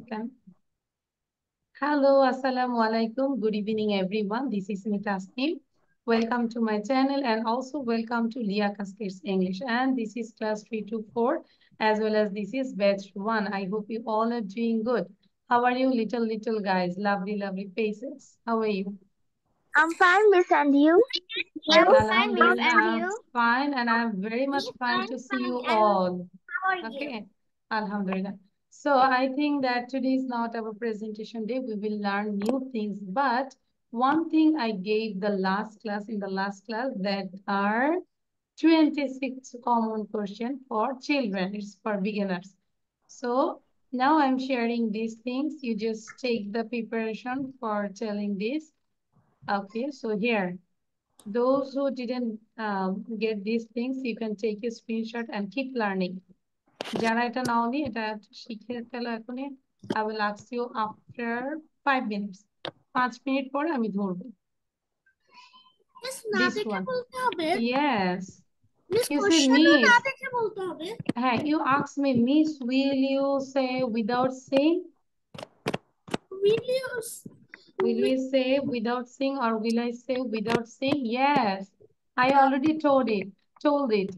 can. Hello, assalamu alaikum. Good evening, everyone. This is Tasneem. Welcome to my channel and also welcome to Leah Cascades English. And this is class 3 to 4 as well as this is batch 1. I hope you all are doing good. How are you, little guys? Lovely faces. How are you? I'm fine, Miss, and you? Okay, You? fine, Miss, Alhamdulillah, and I'm you? fine and I'm very much fine to see you all. How are you? Okay, Alhamdulillah. So I think that today is not our presentation day. We will learn new things. But one thing I gave the last class that are 26 common question for children. It's for beginners. So now I'm sharing these things. You just take the preparation for telling this. Okay, so here, those who didn't get these things, you can take a screenshot and keep learning. যারা এটা নাওনি এটা শিখে ফেলো এখনই। I will ask you after 5 minutes. 5 minute পরে আমি ধরবো। This one. Yes. You say miss. হ্যাঁ, you ask me, miss, will you say without saying? Will we say without saying or will I say without saying? Yes. I already told it.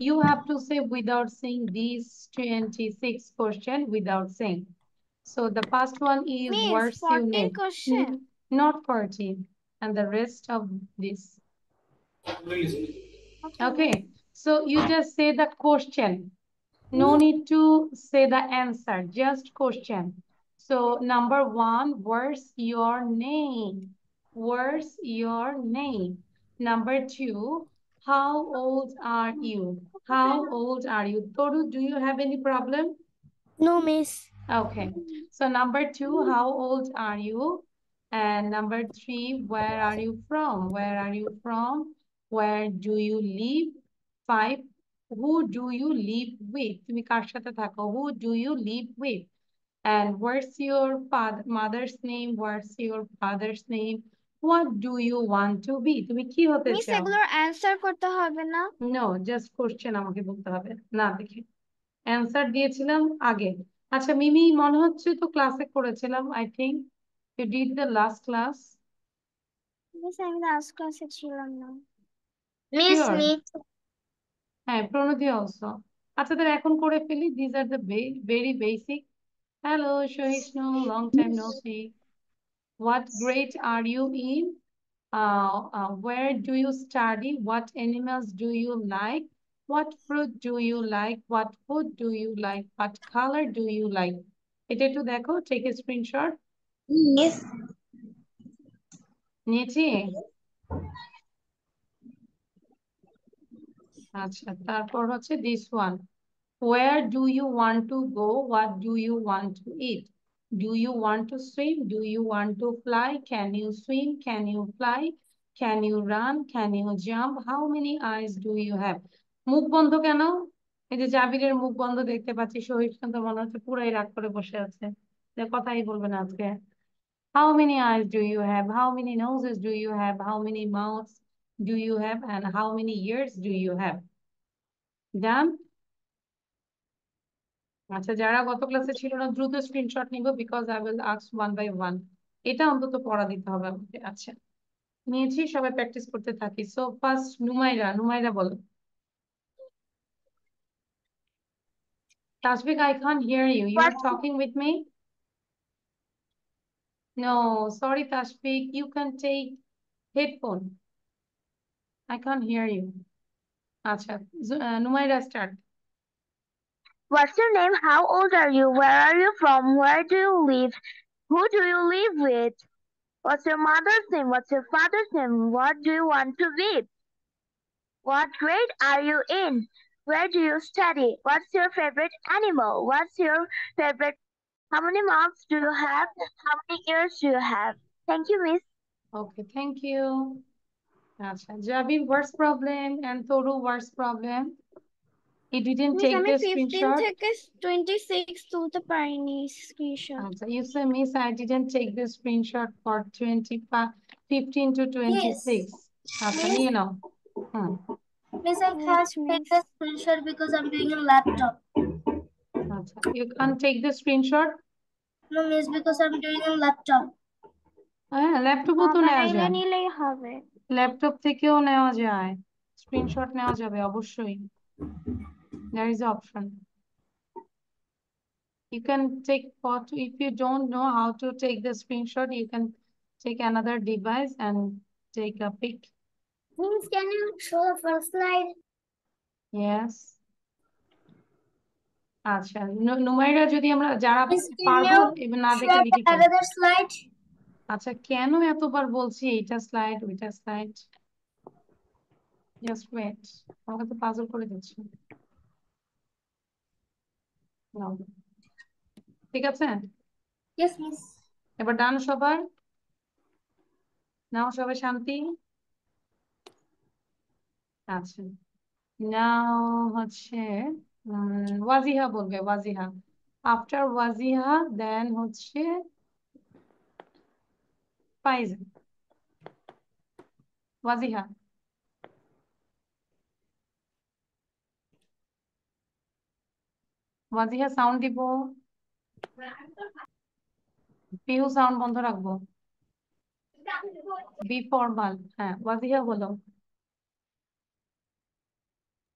You have to say without saying these 26 question without saying. So the first one is Miss, words you 14 name. question. Not 14. And the rest of this. Okay. So you just say the question. No need to say the answer. Just question. So number 1, where's your name? Where's your name? Number 2, how old are you? How old are you? Toru, do you have any problem? No, Miss. Okay. So number 2, how old are you? And number 3, where are you from? Where are you from? Where do you live? 5, who do you live with? তুমি কার সাথে থাকো? Who do you live with? And what's your mother's name? What's your father's name? What do you want to be? তুমি কি হতে miss চাও? এগুলোর answer করতে হবে না? No, just question আমাকে বলতে হবে। না দেখি। অ্যান্সার দিয়েছিলাম আগে। আচ্ছা মিমি, মনে হচ্ছে তো ক্লাসে করেছিলাম, I think you did the last class. Miss আমি লাস্ট ক্লাসে ছিলাম না। Miss, Sure. me. হ্যাঁ, প্রণতি also. আচ্ছা তাহলে এখন করে ফেলি। These are the very basic. Hello Shohishnu, long time no see. What grade are you in? Where do you study? What animals do you like? What fruit do you like? What food do you like? What color do you like? এটা একটু দেখো, take a screenshot. Miss. নিয়েছি? আচ্ছা, তারপর হচ্ছে this one. Where do you want to go? What do you want to eat? Do you want to swim? Do you want to fly? Can you swim? Can you fly? Can you run? Can you jump? How many eyes do you have? মুখ বন্ধ কেন? এই যে জাবিরের মুখ বন্ধ দেখতে পাচ্ছি, শহীদ কিন্তু মনে হচ্ছে পুরাই রাগ করে বসে আছে, কথাই বলবে না আজকে। How many eyes do you have? How many noses do you have? How many mouths do you have? And how many ears do you have? Done? আচ্ছা, যারা গত ক্লাসে ছিল না দ্রুত স্ক্রিনশট নিব, because I will ask one by one. এটা অন্তত পড়া দিতে হবে আমাকে। আচ্ছা, নিয়েছি, সবাই প্র্যাকটিস করতে থাকি। সো ফার্স্ট নুমাইরা বলো। Tashvik, I can't hear you. You What? are talking with me? No, sorry Tashvik, you can take headphone. I can't hear you. আচ্ছা, নুমাইরা start. What's your name? How old are you? Where are you from? Where do you live? Who do you live with? What's your mother's name? What's your father's name? What do you want to be? What grade are you in? Where do you study? What's your favorite animal? What's your favorite? How many mouths do you have? How many ears do you have? Thank you, Miss. Okay, thank you. আচ্ছা, Jabi, what's problem? And Toru, what's problem? He didn't miss take আমি the 15 screenshot. থেকে 26 তুলতে পারিনি screenshot. You say, Miss, I didn't take the screenshot for 15 to 26. নিয়ে নাও। Miss, I Yes, can't take miss. the screenshot because I'm doing a laptop. You can't take the screenshot? No, miss, because I'm doing on laptop. হ্যাঁ, ল্যাপটপও তো নেওয়া মোবাইলে যায়, নিলেই হবে। Laptop থেকেও নেওয়া যায়, স্ক্রিনশট নেওয়া যাবে অবশ্যই, there is option. You can take photo. If you don't know how to take the screenshot, you can take another device and take a pic. Miss, can you show the first slide? Yes. আচ্ছা, নুমাইরা যদি আমরা যারা Miss, can পারবো you এবার না দেখে share লিখে ফেলবো। another slide? আচ্ছা, কেন এতবার বলছি এইটা স্লাইড ওইটা স্লাইড? জাস্ট ওয়েট, আমাকে তো পাজল করে দিচ্ছি। নাও। ঠিক আছে, Yes, miss. এবার ডান সবার, নাও সবাই শান্তি। আচ্ছা, নাও হচ্ছে ওয়াজিহা বলবে, ওয়াজিহা। আফটার ওয়াজিহা দেন হচ্ছে ফাইজা। ওয়াজিহা। ওয়াজিহা সাউন্ড দিব, পিহু সাউন্ড বন্ধ রাখবো। বি ফরমাল, হ্যাঁ ওয়াজিহা বলো।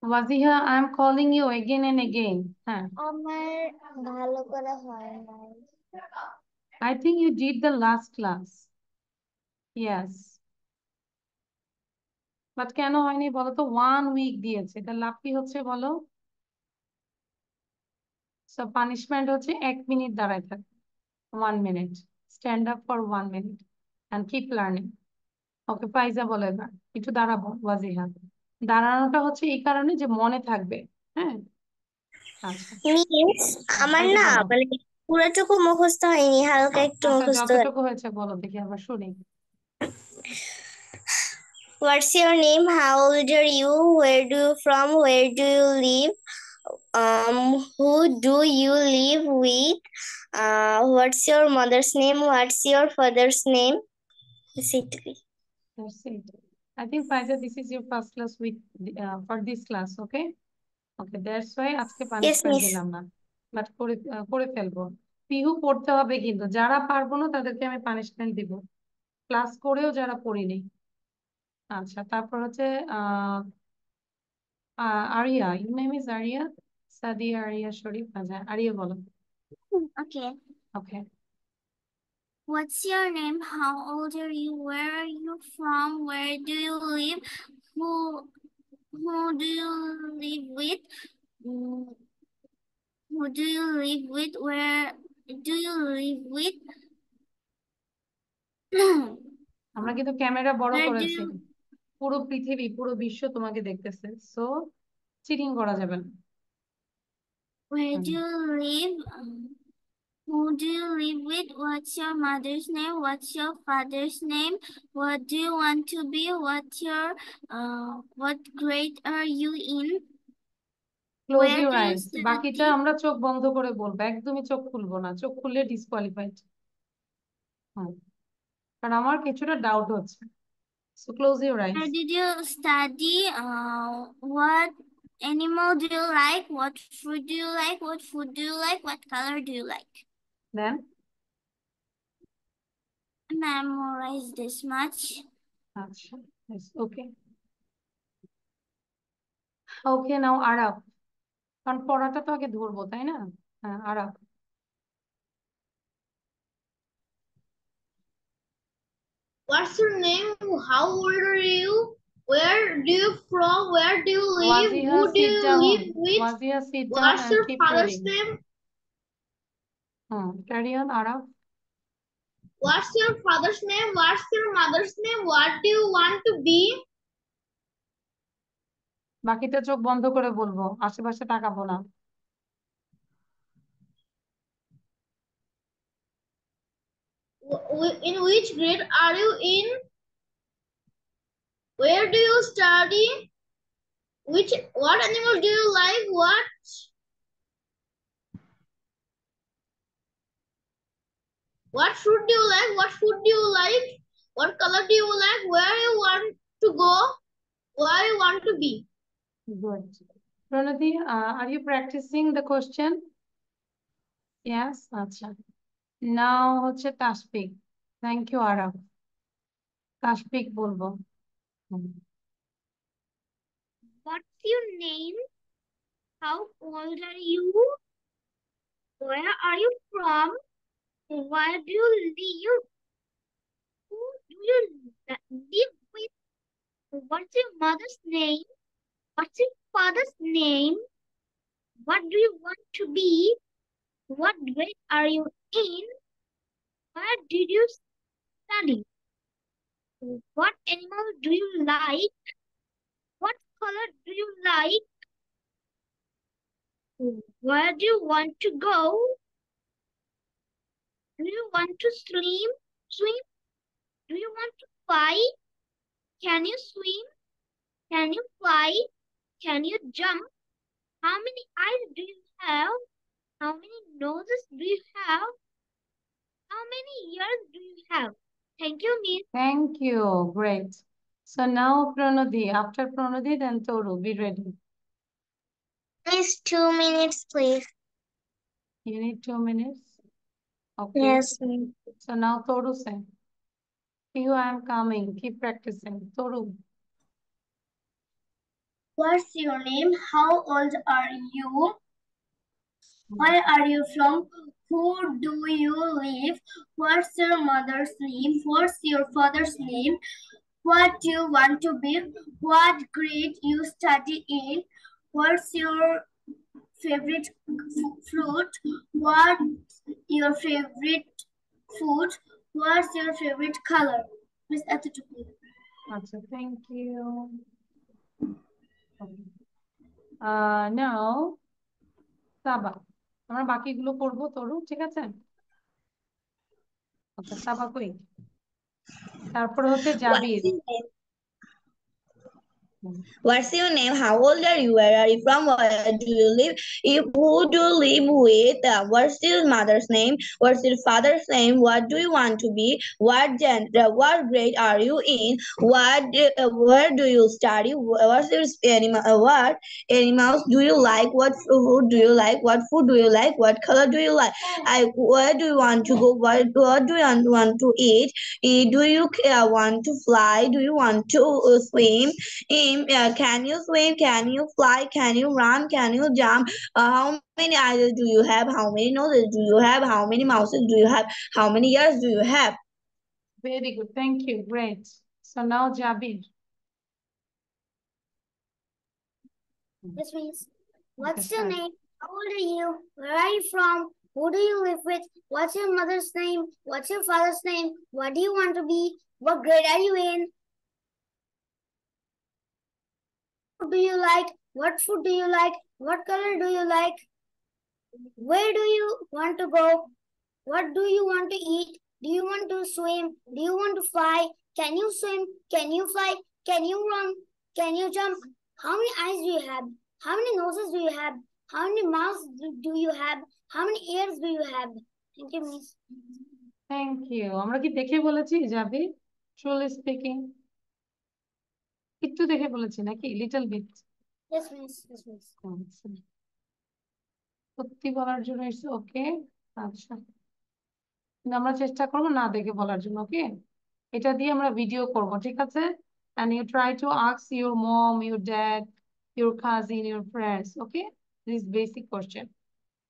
Wajiha, I am calling you again and again. হ্যাঁ, আমার ভালো করে হয় নাই। I think you did the last class. Yes. But কেন হয়নি বলো তো? 1 উইক দিয়েছে, এটা লাভ কি হচ্ছে বলো? সো পানিশমেন্ট হচ্ছে 1 মিনিট দাঁড়ায় থাকে, 1 minute, stand up for 1 minute and keep learning. Okay, Faiza বলো এবার একটু দাঁড়াবো। ওয়াজিহা, দাঁড়ানোটা হচ্ছে এই কারণে যে মনে থাকবে। হ্যাঁ, আচ্ছা মিস, আমার ফাইজা না বলো। মানে পুরোটুকু মুখস্থ হয়নি, হালকা একটু আচ্ছা, মুখস্থ হয়েছে। যতটুকু হয়েছে বলো দেখি, আবার শুনি। What's your name? How old are you? Where do you from? Where do you live? Who do you live with? What's your mother's name? What's your father's name? Basically. That's it. I think Faiza, this is your first class with for this class, okay? Okay, that's why আজকে Yes, punishment miss. দিলাম না, but করে ফেলবো। পিহু পড়তে হবে কিন্তু, যারা পারবো না তাদেরকে আমি পানিশমেন্ট দিব, ক্লাস করেও যারা পড়িনি। আচ্ছা, তারপর হচ্ছে Ariya, your name is Ariya, Sadia Ariya Sharif. আচ্ছা, আরিয়া বলো। Okay. Okay, What's your name? How old are you? Where are you from? Where do you live? Who do you live with? Mm, Who do you live with? Where do you live with? আমরা কিন্তু camera বড় Where do করেছি, you পুরো পৃথিবী পুরো বিশ্ব তোমাকে দেখতেছে, সো চিটিং করা যাবে না। Where hmm. do you live? Who do you live with? What's your mother's name? What's your father's name? What do you want to be? What grade are you in? Close Where your do you আইস, বাকিটা study? আমরা চোখ বন্ধ করে বলবো, একদমই চোখ খুলবো না, চোখ খুললে ডিসকোয়ালিফাইড। হুম, কারণ আমার কিছুটা ডাউট হচ্ছে, so close your eyes. Where did you study? What animal do you like? What fruit do you like? What food do you like? What color do you like? Then Memorize this much. আচ্ছা, ওকে ওকে, নাও আরাপ, কারণ পড়াটা তো আগে ধরবো তাই না? হ্যাঁ, আরাপ। What's your name? How old are you? Where do you from? Where do you live? Wajiha Who do sit you down, live with? Wajiha sit down What's and your keep father's reading. name? Carry on Araf. What's your father's name? What's your mother's name? What do you want to be? বাকিটা চোখ বন্ধ করে বলবো, আশেপাশে তাকাবো না। In which grade are you in? Where do you study? What animals do you like? What fruit do you like? What food do you like? What color do you like? Where you want to go? Where you want to be? Good. Pranati, are you practicing the question? Yes, আচ্ছা। Now হচ্ছে Tasfiq. Thank you Araf. Tasfiq বলবো। What's your name? How old are you? Where are you from? Where do you live? Who do you live with? What's your mother's name? What's your father's name? What do you want to be? What grade are you in? Where did you study? What animal do you like? What color do you like? Where do you want to go? Do you want to swim? Do you want to fly? Can you swim? Can you fly? Can you jump? How many eyes do you have? How many noses do you have? How many ears do you have? Thank you, Miss. Thank you. Great. So now Pranodi. After Pranodi, then Toru. Be ready. Miss, 2 minutes, please. You need 2 minutes? Okay. Yes, Miss. So now Toru say. You, I am coming. Keep practicing. Toru. What's your name? How old are you? Where are you from? Who do you live? What's your mother's name? What's your father's name? What do you want to be? What grade you study in? What's your favorite fruit? What's your favorite food? What's your favorite color? Miss Atituku. আচ্ছা, thank you. Okay. Now, সাবা। আমরা বাকিগুলো করবো তরু, ঠিক আছে? আচ্ছা, সাবা কই? তারপরে হচ্ছে জাবির। What's your name? How old are you? Where are you from? Where do you live? Who do you live with? What's your mother's name? What's your father's name? What do you want to be? What gender? What grade are you in? Where do you study? What's your animal? What animals do you like? What food do you like? What food do you like? What color do you like? Where do you want to go? What do you want to eat? Do you want to fly? Do you want to swim? Can you swim? Can you fly? Can you run? Can you jump? How many eyes do you have? How many noses do you have? How many mouths do you have? How many ears do you have? Very good. Thank you. Great. So now Jabir. Yes, Miss. What's Okay, your start. name? How old are you? Where are you from? Who do you live with? What's your mother's name? What's your father's name? What do you want to be? What grade are you in? What do you like? What food do you like? What color do you like? Where do you want to go? What do you want to eat? Do you want to swim? Do you want to fly? Can you swim? Can you fly? Can you run? Can you jump? How many eyes do you have? How many noses do you have? How many mouths do you have? How many ears do you have? Thank you, Miss. Thank you. আমরা কি দেখে বলেছি জাবির? Truly speaking. একটু দেখে বলেছি নাকি? Little bit. Yes, Miss. Yes, Miss. আচ্ছা। সত্যি বলার জন্য ইটস ওকে। আচ্ছা, কিন্তু আমরা চেষ্টা করবো না দেখে বলার জন্য। ওকে, এটা দিয়ে আমরা ভিডিও করব, ঠিক আছে? And you try to ask your mom, your dad, your cousin, your friends. Okay, this basic question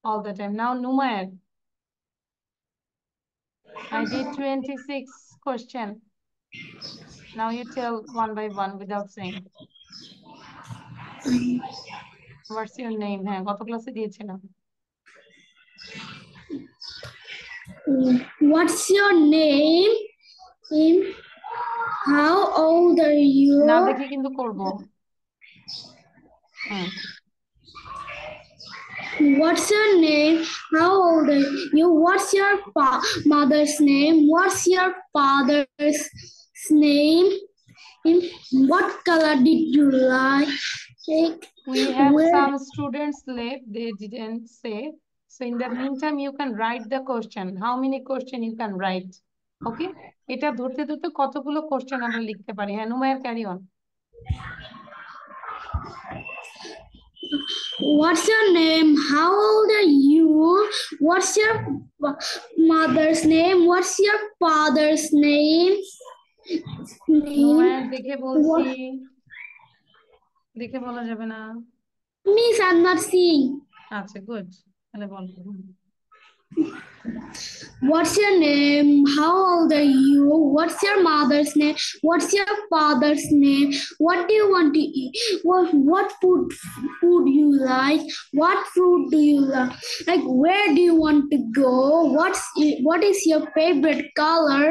all the time. Now Numair, I did 26 question. Now you tell one by one without saying. What's your name? হ্যাঁ, গত ক্লাসে দিয়েছিলাম। What's your name? How old are you? না দেখে কিন্তু করবো। হুম। What's your name? How old are you? What's your mother's name? What's your father's name? What color did you like? We have Where- some students left, they didn't say. So in the meantime, you can write the question. How many question you can write? Okay? এটা ধরতে ধরতে কতগুলো question আমরা লিখতে পারি। হ্যাঁ, Numayer carry on. What's your name? How old are you? What's your mother's name? What's your father's name? Nomad দেখে বলছি, What? দেখে বলা যাবে না। Miss, I'm not seeing. আচ্ছা, গুড, তাহলে বলো। What's your name? How old are you? What's your mother's name? What's your father's name? What do you want to eat? What food you like? What fruit do you like? Like where do you want to go? What is your favorite color?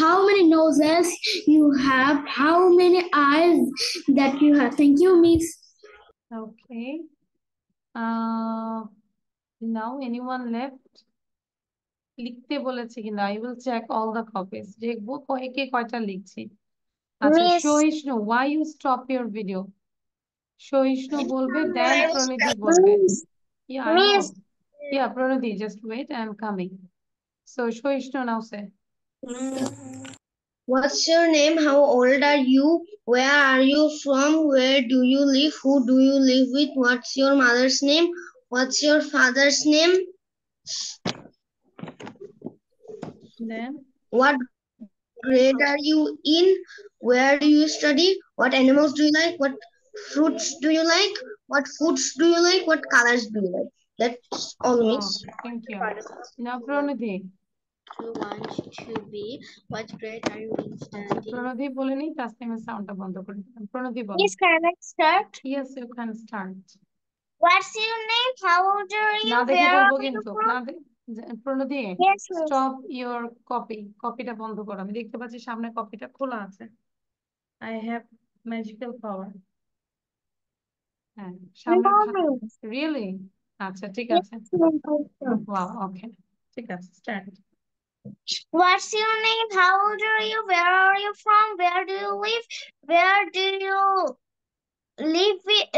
How many noses you have? How many eyes that you have? Thank you, Miss. Okay. Now anyone left? লিখতে বলেছে কিনা, I will check all the copies. দেখবো কে কয়টা লিখছি। আচ্ছা, Miss, সহিষ্ণু, why you stop your video? সহিষ্ণু বলবে, then প্রণিধি বলবে। Yeah, I know. Miss, Yeah, Pranidhi, just wait, I'm coming. So সহিষ্ণু, now say. What's your name? How old are you? Where are you from? Where do you live? Who do you live with? What's your mother's name? What's your father's name? Then What grade are you in? Where do you study? What animals do you like? What fruits do you like? What foods do you like? What colors do you like? That's all, oh, miss. thank you. Now Pranidhi. You want to be? What grade are you in আচ্ছা, studying? প্রণধি বলে নি, তাসনিমের সাউন্ডটা বন্ধ করে দিলাম। প্রণধি বলো। Miss, can I start? Yes, you can start. What's your name? How old are you? না দেখে Where বলবো are you কিন্তু, from? না প্রণধি, Yes, Miss. স্টপ ইওর কপিটা বন্ধ করো। আমি দেখতে পাচ্ছি সামনে কপিটা খোলা আছে। I have magical power. হ্যাঁ, সামনে No, Miss. রিয়েলি? আচ্ছা, ঠিক Yes, আছে। Miss. ওয়াও, ওকে, ঠিক আছে, start. What's your name? How old are you? Where are you from? Where do you live? Where do you live with?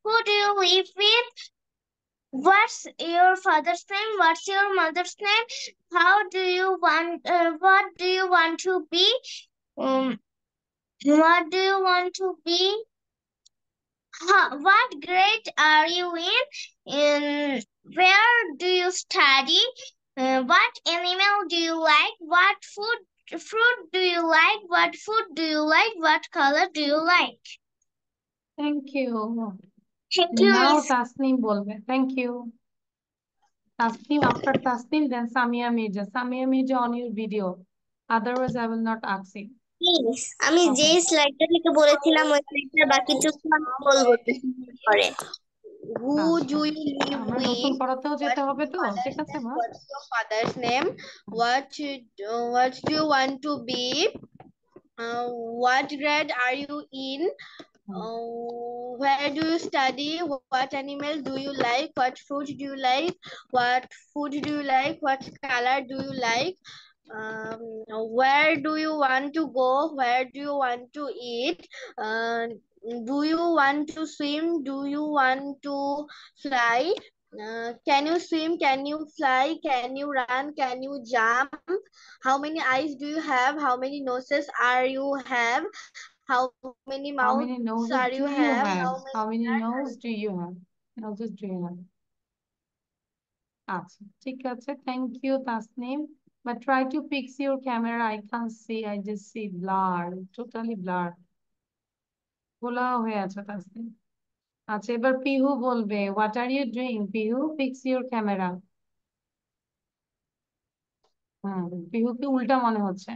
Who do you live with? What's your father's name? What's your mother's name? How do you want? What do you want to be? What do you want to be? What grade are you in? Where do you study? What animal do you like? What fruit do you like? What food do you like? What color do you like? Thank you. Thank you, now Miss. Tasnim বলবে। Thank you Tasnim. After Tasnim then Samia Mirza. Samia Mirza, on your video, otherwise I will not ask you. Miss, আমি Okay. যে স্লাইডটা থেকে বলেছিলাম ওই স্লাইডটা বাকিটুকু আমি বলবো পরে। Who আচ্ছা, do you live আমরা নতুন with? পড়াতেও যেতে What's হবে your তো, mother's ঠিক আছে name? মা? What's your father's name? What do you want to be? What grade are you in? Where do you study? What animal do you like? What fruit do you like? What food do you like? What color do you like? Um, where do you want to go? Where do you want to eat? Do you want to swim? Do you want to fly? Can you swim? Can you fly? Can you run? Can you jump? How many eyes do you have? How many noses are you have? How many How mouths many noses are do you you have? have? How How many many nose do you have? Noses do you have? আচ্ছা, ঠিক আছে, thank you Tasnim. But try to fix your camera. I can't see. I just see blur, totally blur. খোলা হয়ে আছে তাসনিম। আচ্ছা, এবার পিহু বলবে। What are you doing, Pihu? Fix your camera. পিহুকে উল্টা মনে হচ্ছে।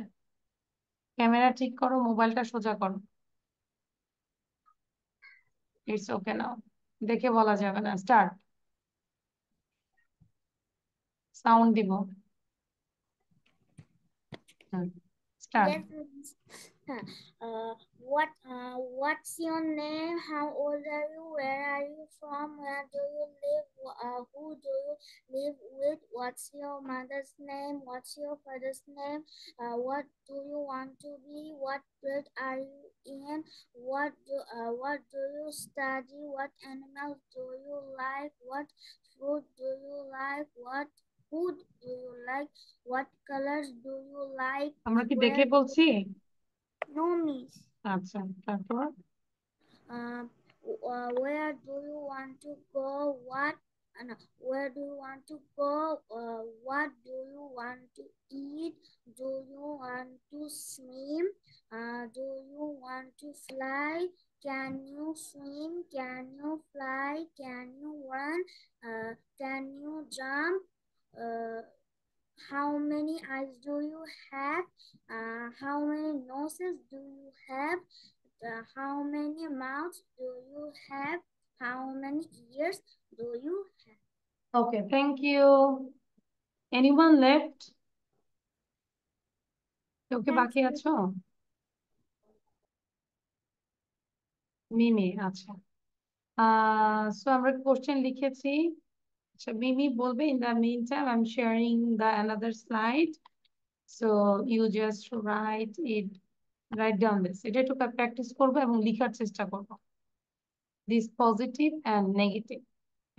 ক্যামেরা ঠিক করো, মোবাইলটা সোজা করো। ইটস ওকে নাও, দেখে বলা যাবে না। স্টার্ট, সাউন্ড দিব। Start. Yes, Miss. What's your name? How old are you? Where are you from? Where do you live? Who do you live with? What's your mother's name? What's your father's name? What do you want to be? What grade are you in? What do you study? What animals do you like? What fruit do you like? What food do you like? What colors do you like? আমরা কি Where দেখে বলছি? No, Miss. আচ্ছা, তারপর Where do you want to go? Where do you want to go? What do you want to eat? Do you want to swim? Do you want to fly? Can you swim? Can you fly? Can you run? Can you jump? How many eyes do you have? How many noses do you have? How many mouths do you have? How many ears do you have? Okay, thank you. Anyone left? কেউ কি বাকি আছো? মিমি, আচ্ছা। So আমরা question লিখেছি। আচ্ছা, মিমি বলবে, in the meantime I'm sharing the another slide, so you just write down this. এটা একটু প্র্যাকটিস করবো এবং লিখার চেষ্টা করবো, this positive and negative,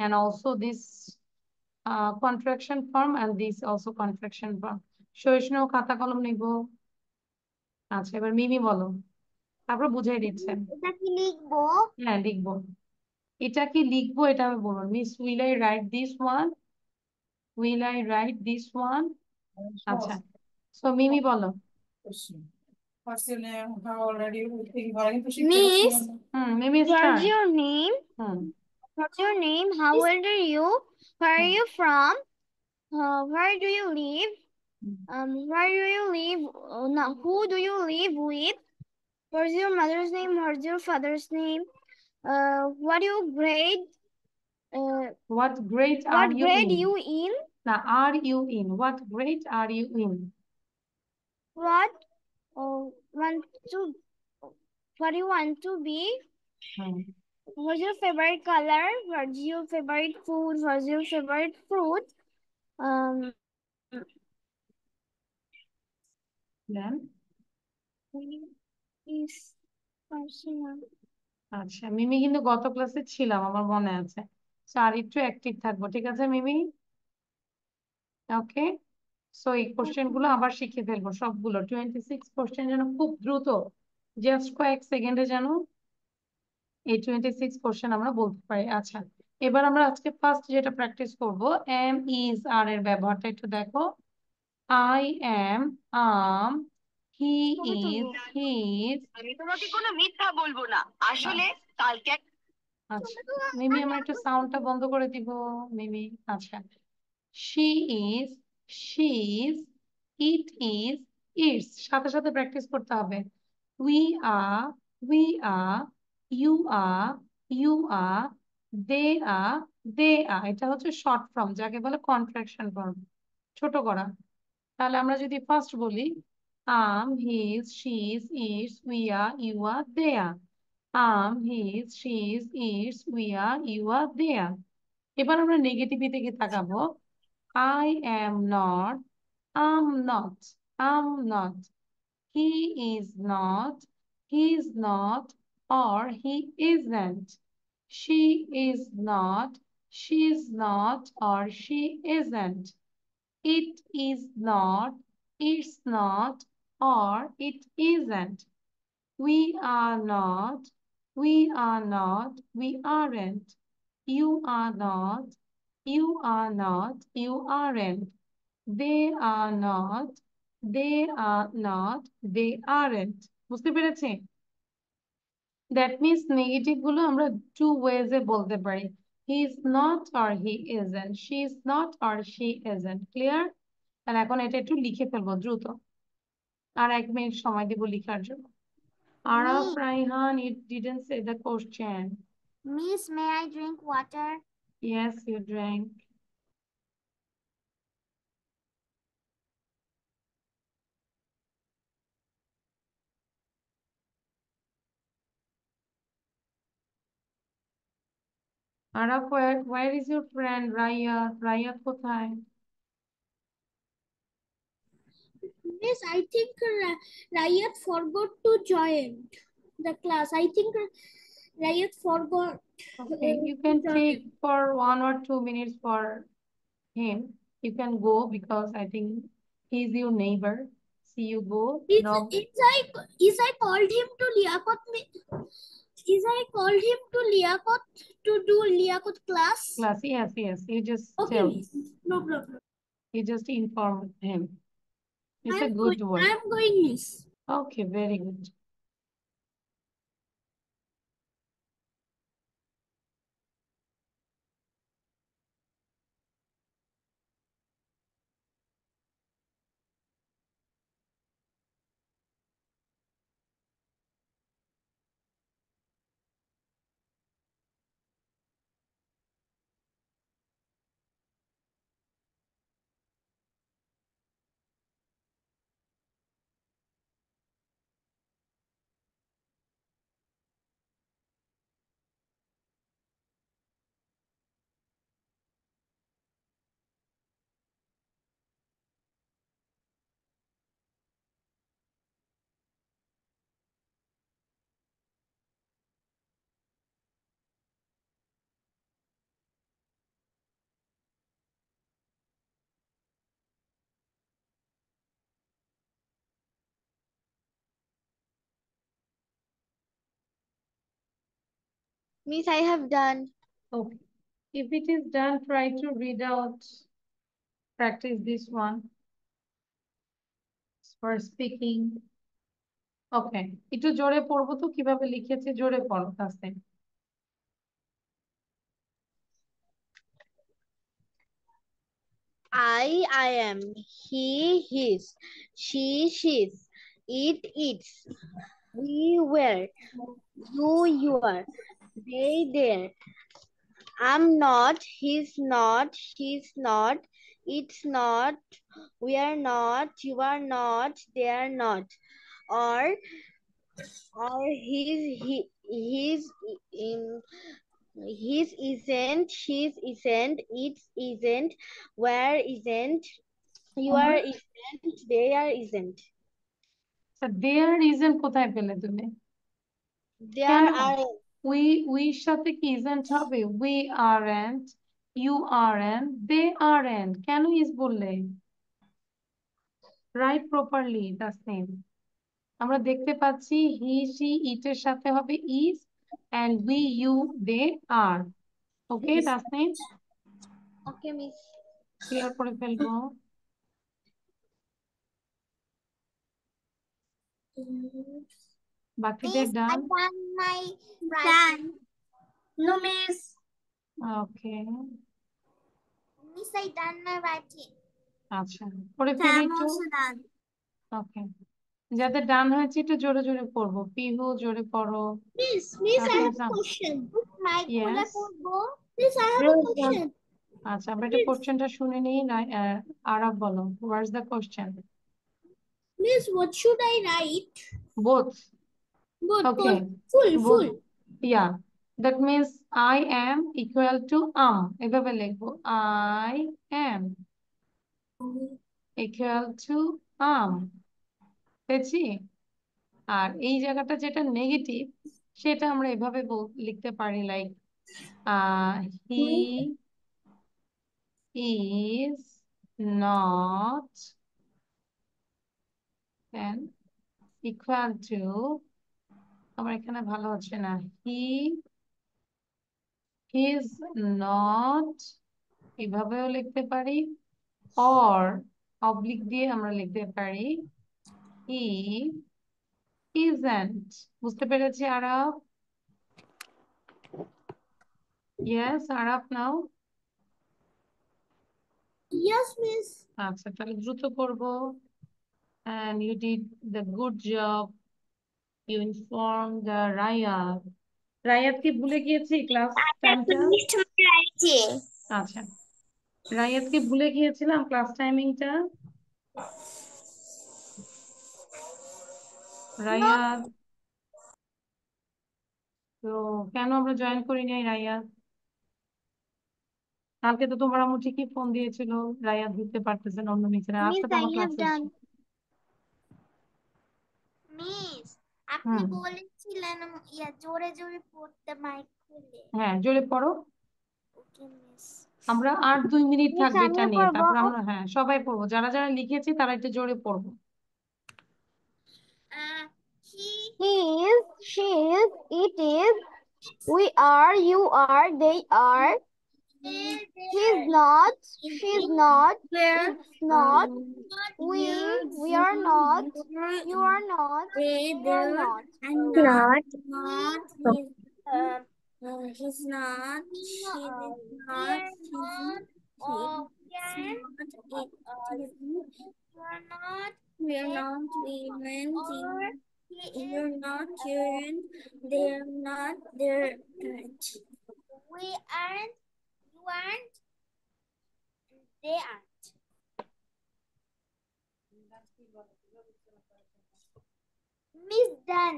and also this contraction form and this also contraction form. সহিষ্ণু খাতা কলম নিব। আচ্ছা, এবার মিমি বলো, তারপর বুঝাই দিচ্ছেন। এটা কি লিখবো? হ্যাঁ, লিখবো। এটা কি লিখবো এটা আমি বলবো। Miss, will I write this one? Will I write this one? আচ্ছা, so মিমি বলো। What's your name? How old are you? Miss, Mimi what's start. your name? What's your name? How old are you? Where are you from? Where do you live? Where do you live? No, who do you live with? What's your mother's name? What's your father's name? What do you grade? What grade What are you grade in? you in? Now, are you in? What grade are you in? What want to? What do you want to be? What's your favorite color? What's your favorite food? What's your favorite fruit? Then? Is personal. আচ্ছা, মিমি কিন্তু গত ক্লাসে ছিলাম, আমার মনে আছে। So আর একটু active থাকবো, ঠিক আছে মিমি? ওকে, সো এই কোশ্চেন গুলো আবার শিখে ফেলবো সবগুলো। 26 কোশ্চেন যেন খুব দ্রুত, জাস্ট কয়েক সেকেন্ডে যেন এই 26 কোশ্চেন আমরা বলতে পারি। আচ্ছা, এবার আমরা আজকে ফার্স্ট যেটা প্র্যাকটিস করব, এম ইজ আর এর ব্যবহারটা একটু দেখো। I am, he is, his। আমি তোমাকে কোনো মিথ্যা বলবো না, আসলে কালকে। আচ্ছা, মিমি আমরা একটু সাউন্ডটা বন্ধ করে দিব, মিমি। আচ্ছা, she is, she is, it is, its। সাথে সাথে প্র্যাকটিস করতে হবে। we are, we are, you are, you are, they are, they are। এটা হচ্ছে শর্ট ফর্ম, যাকে বলে কন্ট্রাকশন ফর্ম, ছোট করা। তাহলে আমরা যদি ফার্স্ট বলি, his, she's, its, we are, you are, they are। his, she's, its, we are, you are, they are। এবার আমরা নেগেটিভ দিকে তাকাবো। I am not, I'm not, I'm not, he is not, he's not, or he isn't, she is not, she's not, or she isn't, it is not, it's not, or it isn't, we are not, we are not, we aren't, you are not, you are not, you aren't, they are not, they are not, they aren't। বুঝতে পেরেছি? That means negative গুলো আমরা two ওয়েজে বলতে পারি, he is not or he isn't, she is not or she isn't. Clear? তাহলে এখন এটা একটু লিখে ফেলবো দ্রুত, আর 1 মিনিট সময় দিব লিখার জন্য। Araf Raihan, it didn't say the question. Miss, may I drink water? Yes, you drank. Araf, where is your friend Rayat? Rayat কোথায়? Miss, I think Rayat forgot to join the class. I think Rayat forgot. Okay, you can take for 1 or 2 minutes for him. You can go because I think he's your neighbor. See you go. No. Is I called him to Liaquat. is I called him to Liaquat to do Liaquat class? Class, yes. You just Okay, tell. miss. No problem. You just inform him. It's a good word. I'm going, miss. Okay, very good. Miss, I have done. Okay. If it is done, try to read out, practice this one for speaking. Okay. একটু জোরে পড়বো তো কিভাবে লিখেছে জোরে পড়ো কাছে। I am. He, his. She, she's. It, its. We, were. You, your. They, their. I'm not. He's not. She's not. It's not. We are not. You are not. They are not. Or his in his isn't, she's isn't, it's isn't, where isn't, you are isn't, they are isn't. Their reason কোথায় পেলে তুমি? There are we সাথে কি isn't হবে? We aren't, you aren't, they aren't. কেন is বললে? Write properly, Tasneem. আমরা দেখতে পাচ্ছি he, she, it এর সাথে হবে is and we, you, they are. Okay, Tasneem? okay, miss. Clear করে ফেলবো। বাকিদের Miss, I done? done my writing. No, miss. Okay, Miss, I done my writing. আচ্ছা করে ফেলি I'm একটু। also done. ওকে, যাদের ডান হয়েছে একটু জোরে জোরে পড়বো। পিহু জোরে পড়ো। Miss, I have a Exam. question. Mic Yes. খুলে পড়বো। Miss, I have a question. আচ্ছা আমরা একটা কোশ্চেনটা শুনে নিই। আরাব বলো, what's the question? Miss, what should I write? Both. Good. Okay. Full. Yeah, that means I am equal to এভাবে লিখবো I am equal to পেয়েছি। আর এই জায়গাটা যেটা নেগেটিভ সেটা আমরা এভাবে লিখতে পারি, like he is not and equal to, আমার এখানে ভালো হচ্ছে না, he is not, এভাবেও লিখতে পারি, or অবলিক দিয়ে আমরা লিখতে পারি he isn't। বুঝতে পেরেছি আরাফ? Yes, আরাফ নাও। Yes, miss. আচ্ছা তাহলে দ্রুত করবো। And you did the good job. You informed the রায়াত। রায়াত কি ভুলে গিয়েছি ক্লাস টাইমটা? আচ্ছা, রায়াতকে ভুলে গিয়েছিলাম ক্লাস টাইমিংটা। রায়াত তো কেন আমরা জয়েন করি নাই রায়াত? কালকে তো তোমার আম্মু ঠিকই ফোন দিয়েছিল, রায়াত দিতে পারতেছে না অন্য মিছে। আজকে তো আমার ক্লাস হচ্ছে। মিস, আপনি বলেছিলেন জোরে জোরে পড়তে মাইক খুলে। হ্যাঁ জোরে পড়ো। ওকে মিস। আমরা আর 2 মিনিট মিস, থাকবে এটা আমিও নিয়ে, পড়বো? তারপর আমরা সবাই পড়বো। যারা যারা লিখেছি তারা একটু জোরে পড়বো। He He is, she is, it is, we are, you are, they are. He's not, she's not, it's not, we are not, you are not, they are not. Not. Not, he's not, she is not, we're not, you're not, they're not, they're not. We aren't, you aren't, they aren't. Miss Dan.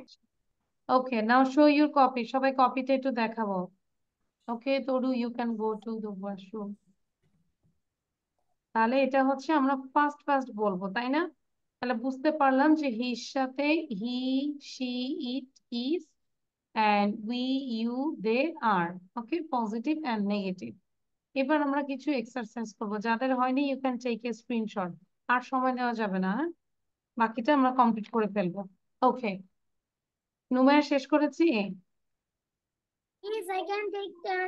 Okay, now show your copy. সবাই কপিতে একটু দেখাবো। Okay, Toru, you can go to the washroom. তাহলে এটা হচ্ছে আমরা first বলবো, তাই না? তাহলে বুঝতে পারলাম যে হির সাথে he, she, it, is, and we, you, they are. Okay, positive and negative. এবার আমরা কিছু এক্সারসাইজ করবো, যাদের হয়নি you can take a screenshot. আর সময় নেওয়া যাবে না, হ্যাঁ? বাকিটা আমরা কমপ্লিট করে ফেলবো। ওকে, নুমায়া শেষ করেছি? Yes, I can take the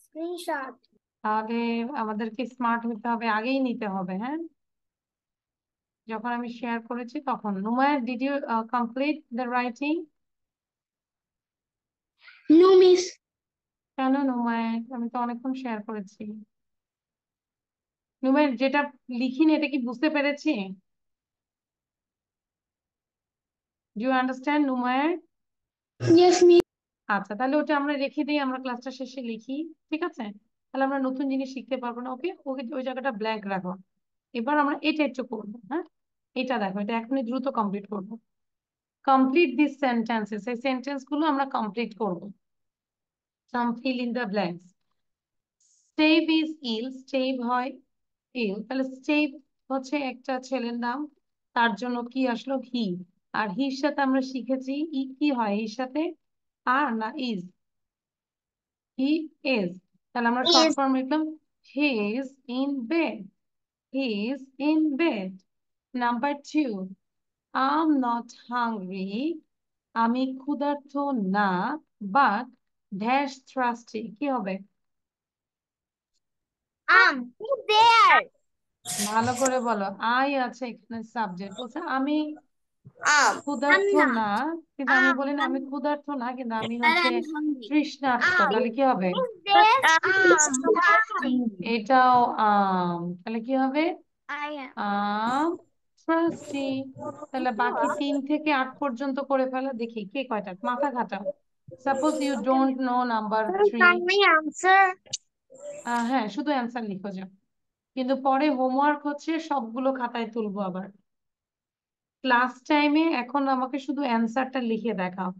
screenshot. তাহলে আমাদেরকে স্মার্ট হতে হবে, আগেই নিতে হবে, হ্যাঁ? যখন আমি শেয়ার করেছি তখন। Numaya, did you complete the writing? No, miss. কেন নুমায়া? আমি তো অনেকক্ষণ শেয়ার করেছি। নুমায়া, যেটা লিখিনি এটা কি বুঝতে পেরেছি? Do you understand Numaya? Yes, miss. আচ্ছা, তাহলে ওটা আমরা রেখে দিই, আমরা ক্লাসটা শেষে লিখি, ঠিক আছে? তাহলে আমরা নতুন জিনিস শিখতে পারবো না। ওকে, ওকে, ওই জায়গাটা ব্ল্যাঙ্ক রাখো। এবার আমরা এটা একটু করবো, হ্যাঁ? এটা দেখো, এটা এখনই দ্রুত কমপ্লিট করবো। কমপ্লিট দিস সেন্টেন্সেস, এই সেন্টেন্স গুলো আমরা কমপ্লিট করবো। Some fill in the blanks. Steve is ill, Steve হয় ইল, তাহলে স্টেভ হচ্ছে একটা ছেলের নাম, তার জন্য কি আসলো? হি। আর হির সাথে আমরা শিখেছি ই কি হয়, এর সাথে আর না ইজ? He is. তাহলে আমরা শর্ট ফর্ম লিখলাম he is in bed, he is in bed. Number 2, I am not hungry, আমি ক্ষুধার্ত না, বাট ড্যাশ থ্রাস্টি, কি হবে? There. ভালো করে বলো। আই আছে এখানে সাবজেক্ট, বলছে আমি ক্ষুধার্ত I'm not. না, কিন্তু আমি বলি না আমি ক্ষুধার্ত না, কিন্তু আমি হচ্ছে I'm hungry. তৃষ্ণার্ত, তাহলে কি হবে? There. এটাও তাহলে কি হবে? I am. thirsty। তাহলে বাকি 3 থেকে 8 পর্যন্ত করে ফেলা, দেখি কে কয়টা, মাথা খাটাও। Suppose you don't know number 3। answer. হ্যাঁ, শুধু অ্যান্সার লিখো যাও, কিন্তু পরে হোমওয়ার্ক হচ্ছে সবগুলো খাতায় তুলবো আবার ক্লাস টাইমে। এখন আমাকে শুধু অ্যান্সারটা লিখে দেখাও,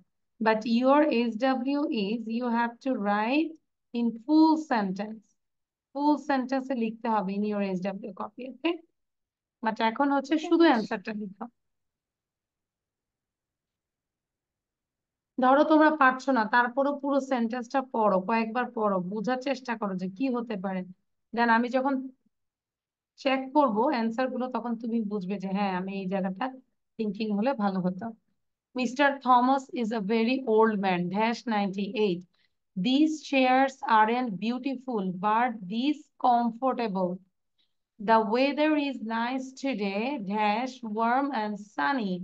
but your SW is you have to write in full sentence. Full সেন্টেন্সে লিখতে হবে in your SW copy, okay? But এখন হচ্ছে শুধু অ্যান্সারটা লিখো। ধরো তোমরা পারছো না, তারপরও পুরো সেন্টেন্সটা পড়ো, কয়েকবার পড়ো, বোঝার চেষ্টা করো যে কি হতে পারে। দেন আমি যখন চেক করবো অ্যান্সার গুলো, তখন তুমি বুঝবে যে হ্যাঁ আমি এই জায়গাটা থিঙ্কিং হলে ভালো হতো। Mr. Thomas is a very old man, dash 98. These chairs aren't beautiful, but these comfortable. The weather is nice today, dash warm and sunny,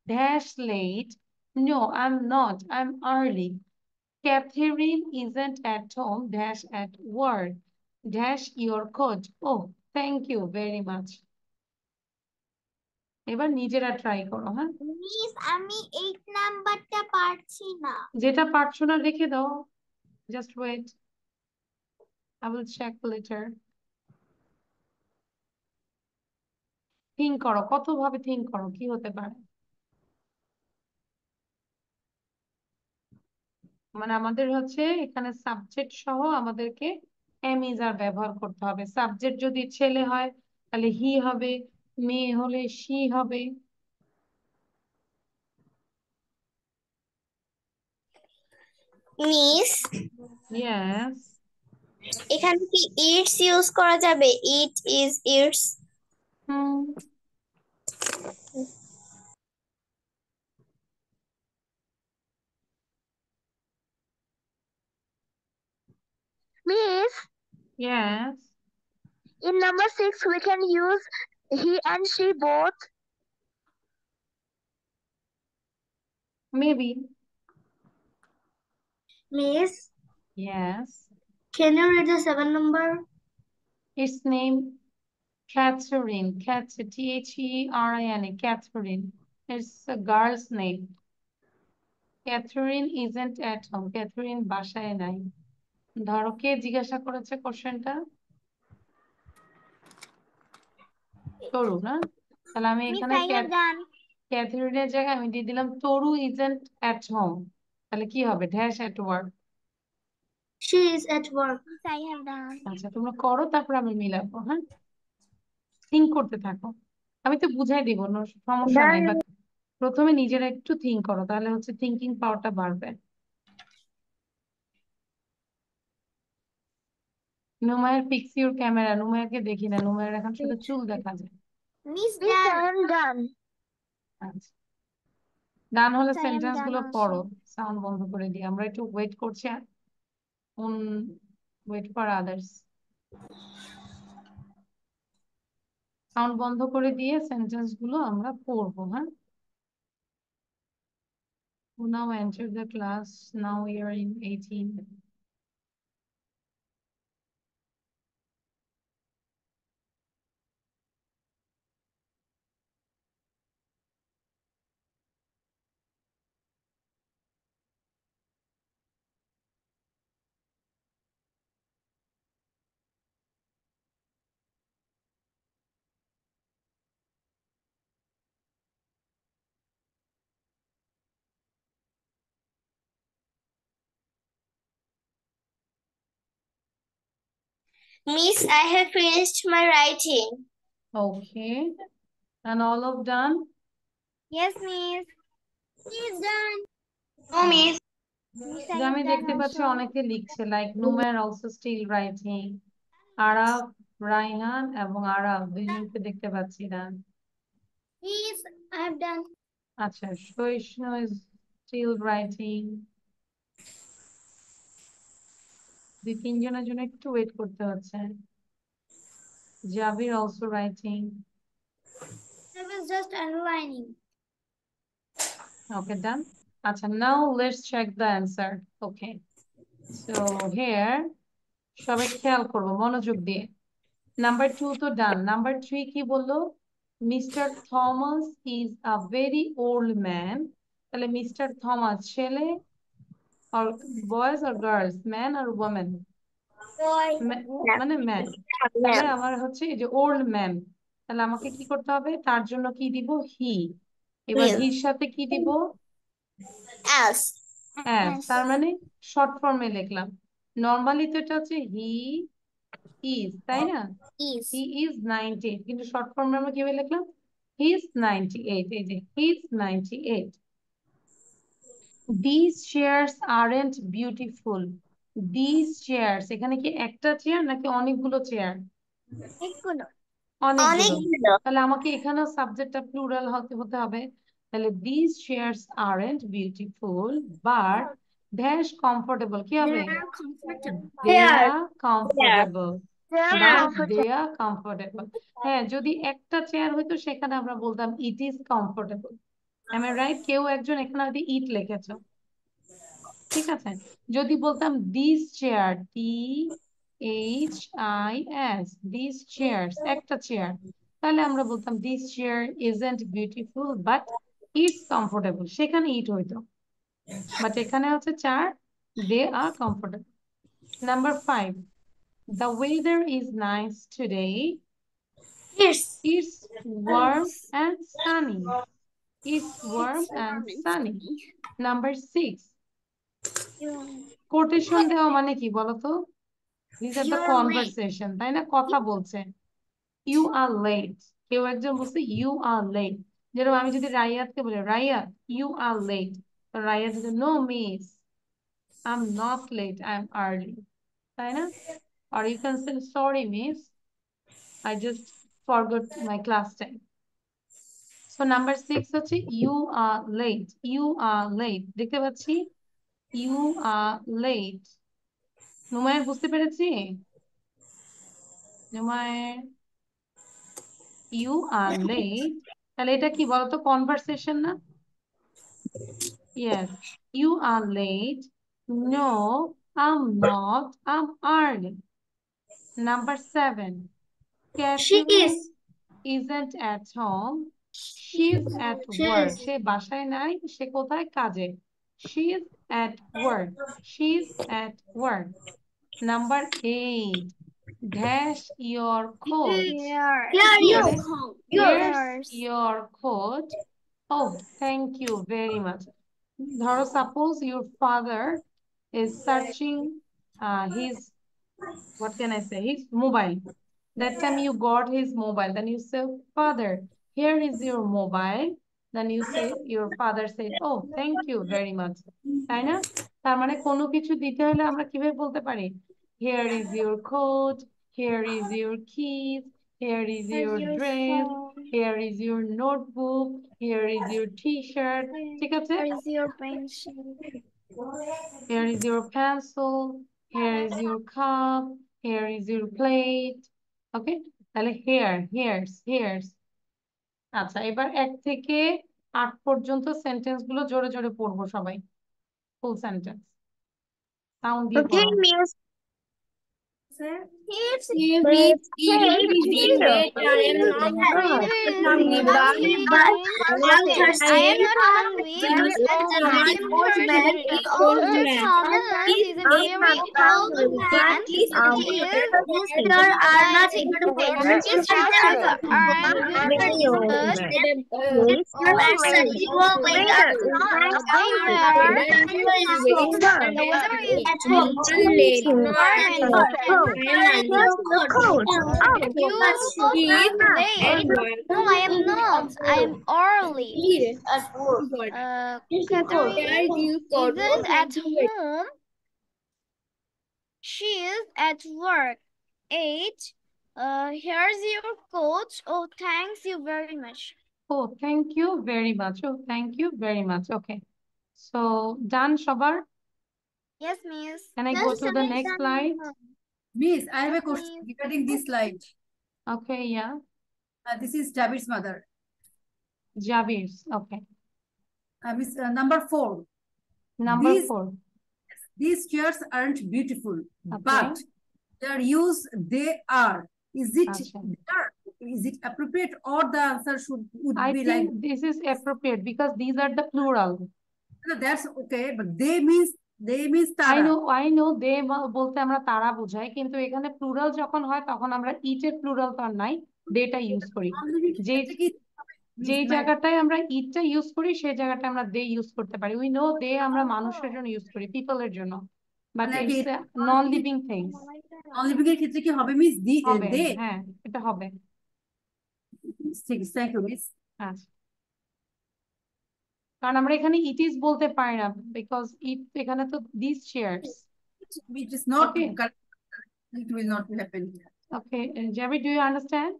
dash late. No, I'm not, I'm early. Catherine isn't at home, dash at work, dash your coat. Oh, thank you very much. এবার নিজেরা try করো, হ্যাঁ? Miss আমি 8 নাম্বারটা পারছি না। যেটা পারছো না রেখে দাও, just wait, I will check later. Think করো, কত ভাবে থিঙ্ক করো, কি হতে পারে? মানে আমাদের হচ্ছে এখানে সাবজেক্ট সহ আমাদেরকে এম ইজ আর ব্যবহার করতে হবে। সাবজেক্ট যদি ছেলে হয় তাহলে হি হবে, মেয়ে হলে শি হবে। মিস ইয়েস, এখানে কি ইটস ইউজ করা যাবে? It is it's. Hmm, Miss, Yes. in number 6, we can use he and she both. Maybe. Miss, Yes. can you read the 7 number? Its name Catherine. Therin. Catherine. It's a girl's name. Catherine isn't at home. Catherine বাসায় নাই। ধরো কে জিজ্ঞাসা করেছে কোশ্চেনটা? তরু না? তাহলে আমি Miss, এখানে I have done. ক্যাথরিনের জায়গায় আমি দিয়ে দিলাম তরু isn't at home. তাহলে কি হবে? Dash at work. She is at work. Miss, I have done. আচ্ছা তোমরা করো তারপর আমি মিলাবো, হ্যাঁ? থিঙ্ক করতে থাকো। আমি তো বুঝাই দিব, সমস্যা নাই, বাট প্রথমে নিজেরা একটু থিঙ্ক করো, তাহলে হচ্ছে থিঙ্কিং পাওয়ারটা বাড়বে। নুমায়ের ফিক্স ইউর ক্যামেরা। নুমায়ারকে দেখি না, নুমায়ের এখন শুধু চুল দেখা যায়। Miss, Miss, I done. am done. আচ্ছা, ডান হলে I am সেন্টেন্স done গুলো also. পড়ো, সাউন্ড বন্ধ করে দিই। আমরা একটু ওয়েট করছি, ওয়েট ফর আদার্স। সাউন্ড বন্ধ করে দিয়ে সেন্টেন্স গুলো আমরা পড়বো, হ্যাঁ? Now enter the class. Now we are in 18. Miss, I have finished my writing. Okay. And all of done? Yes, Miss. She's done. No, Miss. Miss, যে I আমি have দেখতে done পাচ্ছি also. অনেকে লিখছে, like Numayar also still writing. Araf, Raihan এবং আরাফ দুইজনকে দেখতে পাচ্ছি না। Miss, I have done. আচ্ছা, সহিষ্ণু ইজ স্টিল রাইটিং। দুই তিনজনের জন্য একটু ওয়েট করতে হচ্ছে। Jabir also writing. I was just underlining. Okay, done. আচ্ছা, now let's check the answer. Okay, so here সবাই খেয়াল করবো মনোযোগ দিয়ে। নাম্বার 2 তো ডান। নাম্বার 3 কি বললো? Mister Thomas is a very old man. তাহলে মিস্টার থমাস ছেলে, or boys or girls, man or woman? মানে ম্যান। তাহলে আমার হচ্ছে এই যে ওল্ড ম্যান, তাহলে আমাকে কি করতে হবে? তার জন্য কি দিব? হি। এবার হির সাথে কি দিব? As. অ্যাজ। তার মানে শর্ট ফর্মে লিখলাম। নর্মালি তো এটা হচ্ছে হি ইজ, তাই না? Is. হি ইজ 98, কিন্তু শর্ট ফর্মে আমরা কিভাবে লিখলাম? He is 98। এই যে he is 98। These chairs aren't beautiful. These chairs, এখানে কি একটা চেয়ার নাকি অনেকগুলো চেয়ার? অনেকগুলো। তাহলে আমাকে এখানে সাবজেক্টটা প্লুরাল হতে হবে। তাহলে these chairs aren't beautiful but dash comfortable। কি হবে? They are comfortable. They are comfortable. But comfortable. they are comfortable. হ্যাঁ, যদি একটা চেয়ার হইতো সেখানে আমরা বলতাম it is comfortable. Am I right? কেউ একজন এখানে হয়তো ইট লিখেছ, ঠিক আছে? যদি বলতাম this chair, THIS, this chairs, একটা চেয়ার, তাহলে আমরা বলতাম this chair isn't beautiful but it's comfortable. সেখানে ইট হইতো, বাট এখানে হচ্ছে chair, they are comfortable. Number 5, the weather is nice today. It's warm and sunny. It's warm and sunny. Number 6, quotation দেওয়া মানে কি বলতো? These are the conversation, তাই না? কথা বলছে। You are late, কেউ একজন বলছে you are late। যেরকম আমি যদি রাইয়াতকে বলি রাইয়াত you are late, তো রাইয়াত যদি no miss, I'm not late, I'm early, তাই না? Or you can say sorry miss, I just forgot my class time. So number 6 হচ্ছে you are late, you are late। দেখতে পাচ্ছি you are late, নুমায়ের বুঝতে পেরেছি? নুমায়ের, you R late, তাহলে এটা কি বলতো, কনভারসেশন না? Yes, you are late. No, I'm not. I'm early. Number 7. Catherine isn't at home. She's at work. সে বাসায় নাই, সে কোথায়? কাজে। She's at work. She's at work. Number 8. Dash your coat. Here's your coat. Oh, thank you very much. ধরো, suppose your father is searching his, what can I say, his mobile. That time you got his mobile, then you say, father, here is your mobile. Then you say, your father said, oh, thank you very much. তাই না? তার মানে কোনো কিছু দিতে হলে আমরা কিভাবে বলতে পারি? Here is your coat, here is your keys, here is your dress, here is your notebook, here is your t-shirt. ঠিক আছে? Here is your pencil, here is your cup, here is your plate. Okay? তাহলে here's. আচ্ছা, এবার 1 থেকে 8 পর্যন্ত sentence গুলো জোরে জোরে পড়বো সবাই। ফুল সেন্টেন্স সাউন্ড দিয়ে Okay, পড়ো। Miss. No, I am not. I am early. Catherine isn't at home. She is at work. 8. Here's your coat. Oh, thanks you very much. Oh, thank you very much. Oh, thank you very much. Okay. So, done, সবার? Yes, miss. Can I go to the next slide? Miss, I have a question regarding this slide. Okay, yeah. This is Jabir's mother. Jabir's, okay. Miss, number 4. Number 4. These chairs aren't beautiful, Okay. but their use, they are. Is it Acha. is it appropriate, or the answer would I be think like, this is appropriate because these are the plural. no, that's okay, but they means I tara. know they বলতে আমরা তারা বোঝাই, কিন্তু এখানে plural যখন হয় তখন আমরা ইট এর প্লুরাল তো আর নাই, দেটা ইউজ করি। যে জায়গাটায় আমরা ইটটা ইউজ করি সেই জায়গাটায় আমরা দে ইউজ করতে পারি। উই নো দে আমরা মানুষের জন্য ইউজ করি, পিপলের জন্য, but it's non living things. Non living এর ক্ষেত্রে কি হবে মিস? হবে, দে, হ্যাঁ এটা হবে। ঠিক আছে, থ্যাংক ইউ মিস। আচ্ছা, কারণ আমরা এখানে ইট ইজ বলতে পারি না, বিকজ ইট এখানে তো this chairs. It is not Okay. correct. It will not happen. Okay, Javi, do you understand?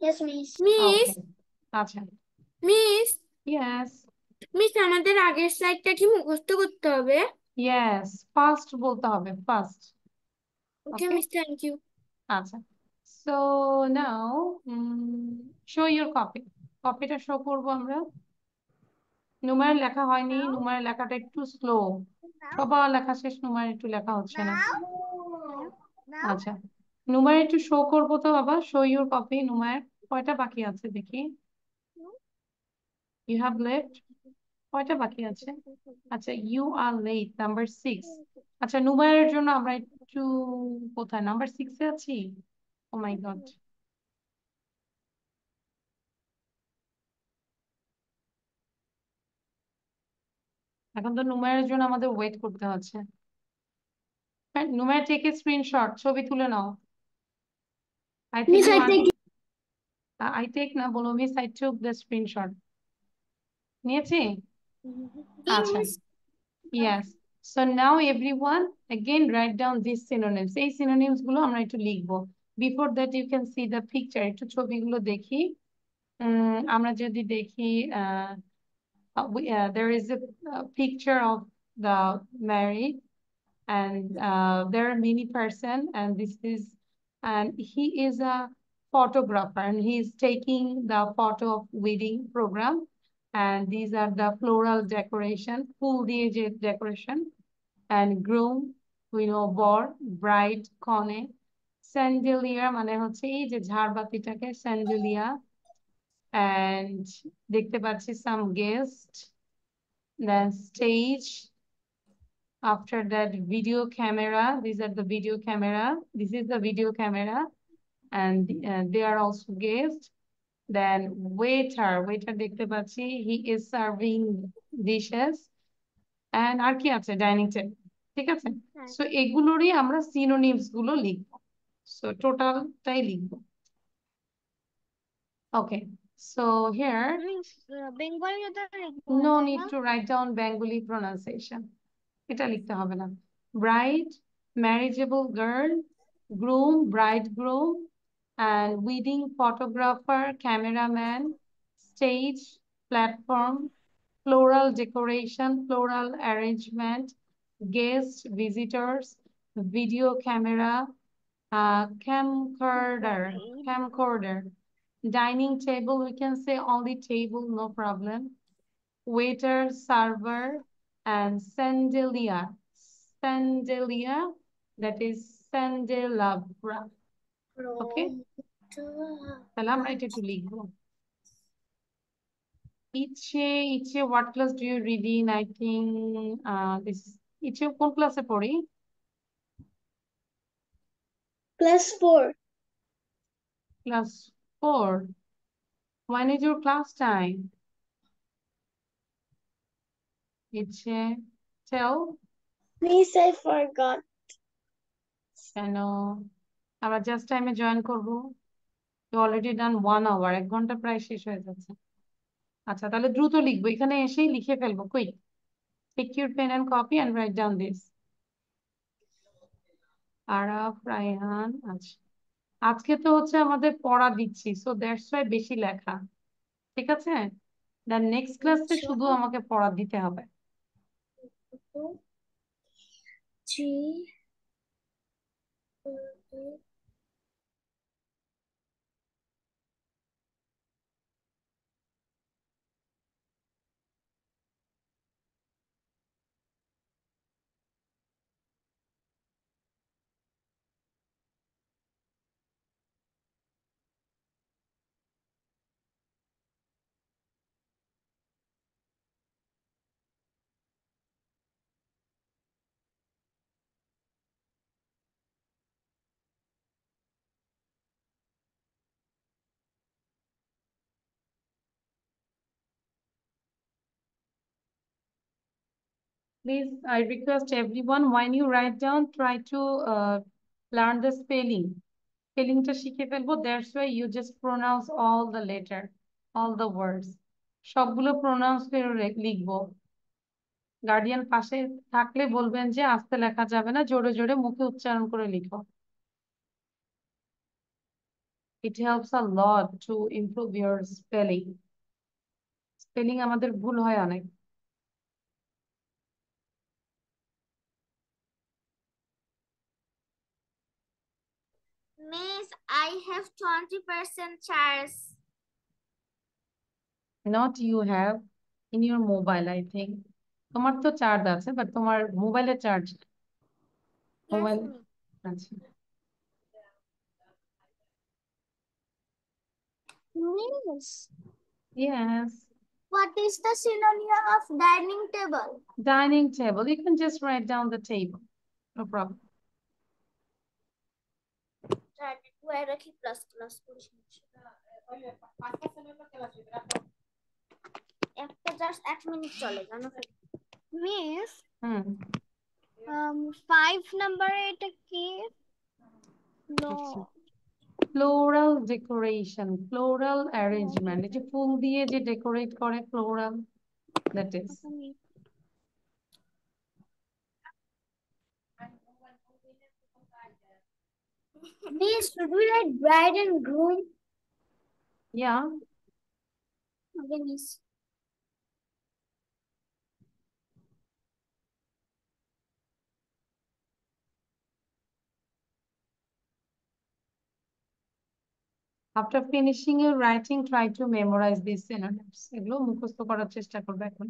Yes, miss. Okay. আচ্ছা, মিস, yes, মিস আমাদের আগের স্লাইডটা কি মুখস্থ করতে হবে? yes, ফার্স্ট বলতে হবে, first. Okay miss, thank you. আচ্ছা, so now show your copy. কপিটা শো করবো আমরা। নুমায়ের লেখা হয়নি, নুমায়ের লেখাটা একটু স্লো। সবার লেখা শেষ, নুমায়ের একটু লেখা হচ্ছে না। আচ্ছা, নুমায়ের একটু শো করবো তো বাবা, শো ইউর কপি। নুমায়ের কয়টা বাকি আছে দেখি? ইউ হ্যাভ লেফট, কয়টা বাকি আছে? আচ্ছা, ইউ আর লেট, নাম্বার 6। আচ্ছা, নুমায়ের জন্য আমরা একটু, কোথায়, নাম্বার 6 এ আছি? ও মাই গড, এখন তো নুমায়ের জন্য আমাদের ওয়েট করতে হচ্ছে। নুমায়ের টেক এ স্ক্রিনশট, ছবি তুলে নাও। I take না, বলো miss I took the screenshot. নিয়েছি? আচ্ছা, yes. So now everyone again write down these synonyms. এই synonyms গুলো আমরা একটু লিখবো। Before that you can see the picture. একটু ছবিগুলো দেখি। আমরা যদি দেখি, there is a picture of the married and there are many person, and he is a photographer, and he is taking the photo of wedding program, and these are the floral decoration, full day decoration, and groom, we know bor, bride, কনে, chandelier মানে হচ্ছে এই যে ঝাড়বাতিটাকে chandelier, and দেখতে পাচ্ছি some guest, then stage, after that video camera, these are the video camera, this is the video camera, and they are also guests, then waiter দেখতে পাচ্ছি, he is serving dishes, and আর কি আছে dining table, ঠিক আছে। So এগুলোরই আমরা synonyms গুলো লিখবো, so টোটালটাই লিখবো। Okay, so here Bengali no need to write down Bengali pronunciation, এটা লিখতে হবে না। bride, marriageable girl, groom, bridegroom, and wedding photographer, cameraman, stage, platform, floral decoration, floral arrangement, guests, visitors, video camera, camcorder, dining table, we can say only table, no problem, waiter, server, and chandelier, that is candelabra. Okay, তাহলে আমরা এটা একটু লিখবো। Iche, what class do you read in? I think this is Iche, কোন ক্লাসে পড়ি? Class 4. Class 4. When is your class time? Iche, tell. Miss, I forgot. কেন আমরা জাস্ট টাইমে জয়েন করবো? You already done 1 hour, 1 ঘন্টা প্রায় শেষ হয়ে যাচ্ছে। আচ্ছা, তাহলে দ্রুত লিখবো, এখানে এসেই লিখে ফেলবো। Quick, take your pen and copy and write down this. Araf, Raihan, আচ্ছা আজকে তো হচ্ছে আমাদের পড়া দিচ্ছি, সো দ্যাটস ওয়াই বেশি লেখা, ঠিক আছে। দ্য নেক্সট ক্লাসে শুধু আমাকে পড়া দিতে হবে। Please, I request everyone, when you write down, try to learn the spelling. Spellingটা শিখে ফেলবো, that's why you just pronounce all the letter, all the words. সবগুলো pronounce করে লিখবো। গার্ডিয়ান পাশে থাকলে বলবেন যে আস্তে লেখা যাবে না, জোরে জোরে মুখে উচ্চারণ করে লিখো। It helps a lot to improve your spelling. Spelling আমাদের ভুল হয় অনেক। Miss, I have 20% charge. Not you have, in your mobile, I think. তোমার তো চার্জ আছে, বাট তোমার মোবাইলে চার্জ মোবাইল আছে। Miss, Yes. what is the synonym of dining table? Dining table, you can just write down the table, no problem. Where রাখি plus plus করিস একটা just 1 minute চলে জানো। মিস 5 নম্বরে এটা কি? No, floral decoration, floral arrangement, এই যে ফুল দিয়ে যে ডেকোরেট করে, floral, that is. Miss, should we write bride and groom? Yeah. Okay, miss. After finishing your writing, try to memorize these synonyms. এগুলো মুখস্থ করার চেষ্টা করবে এখন।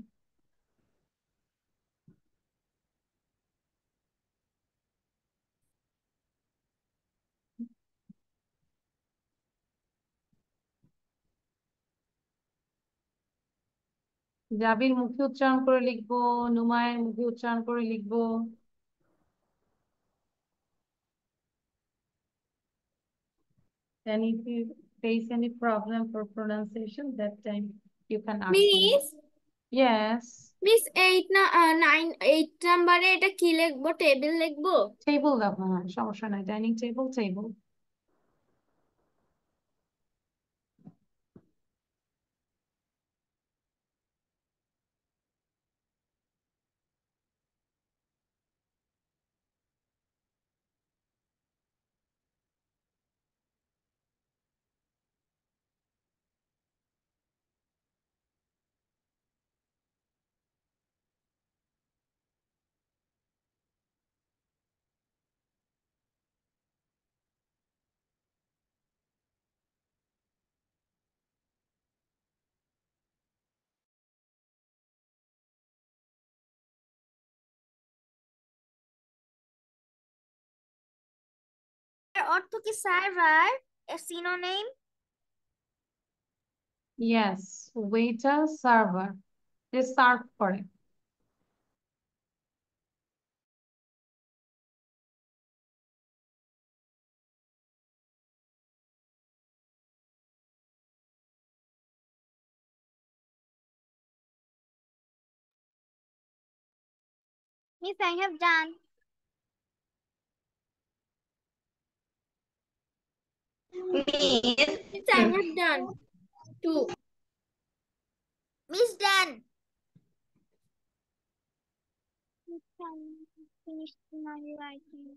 জাবির মুখে উচ্চারণ করে লিখবো, নুমায়ের মুখে উচ্চারণ করে লিখবো। And if you face any problem for pronunciation, that time you can ask me. Miss Yes. Miss 8 নাম্বারে এটা কি লিখবো? টেবিল লিখবো? টেবিল দেখো, হ্যাঁ সমস্যা নাই, ডাইনিং টেবিল টেবিল। অর্থ কি সার্ভার? এর synonym? Yes, waiter, server. They serve করে। Miss, I have done. Miss, Miss, I have done. 2. Miss, done. Miss, I finished my writing.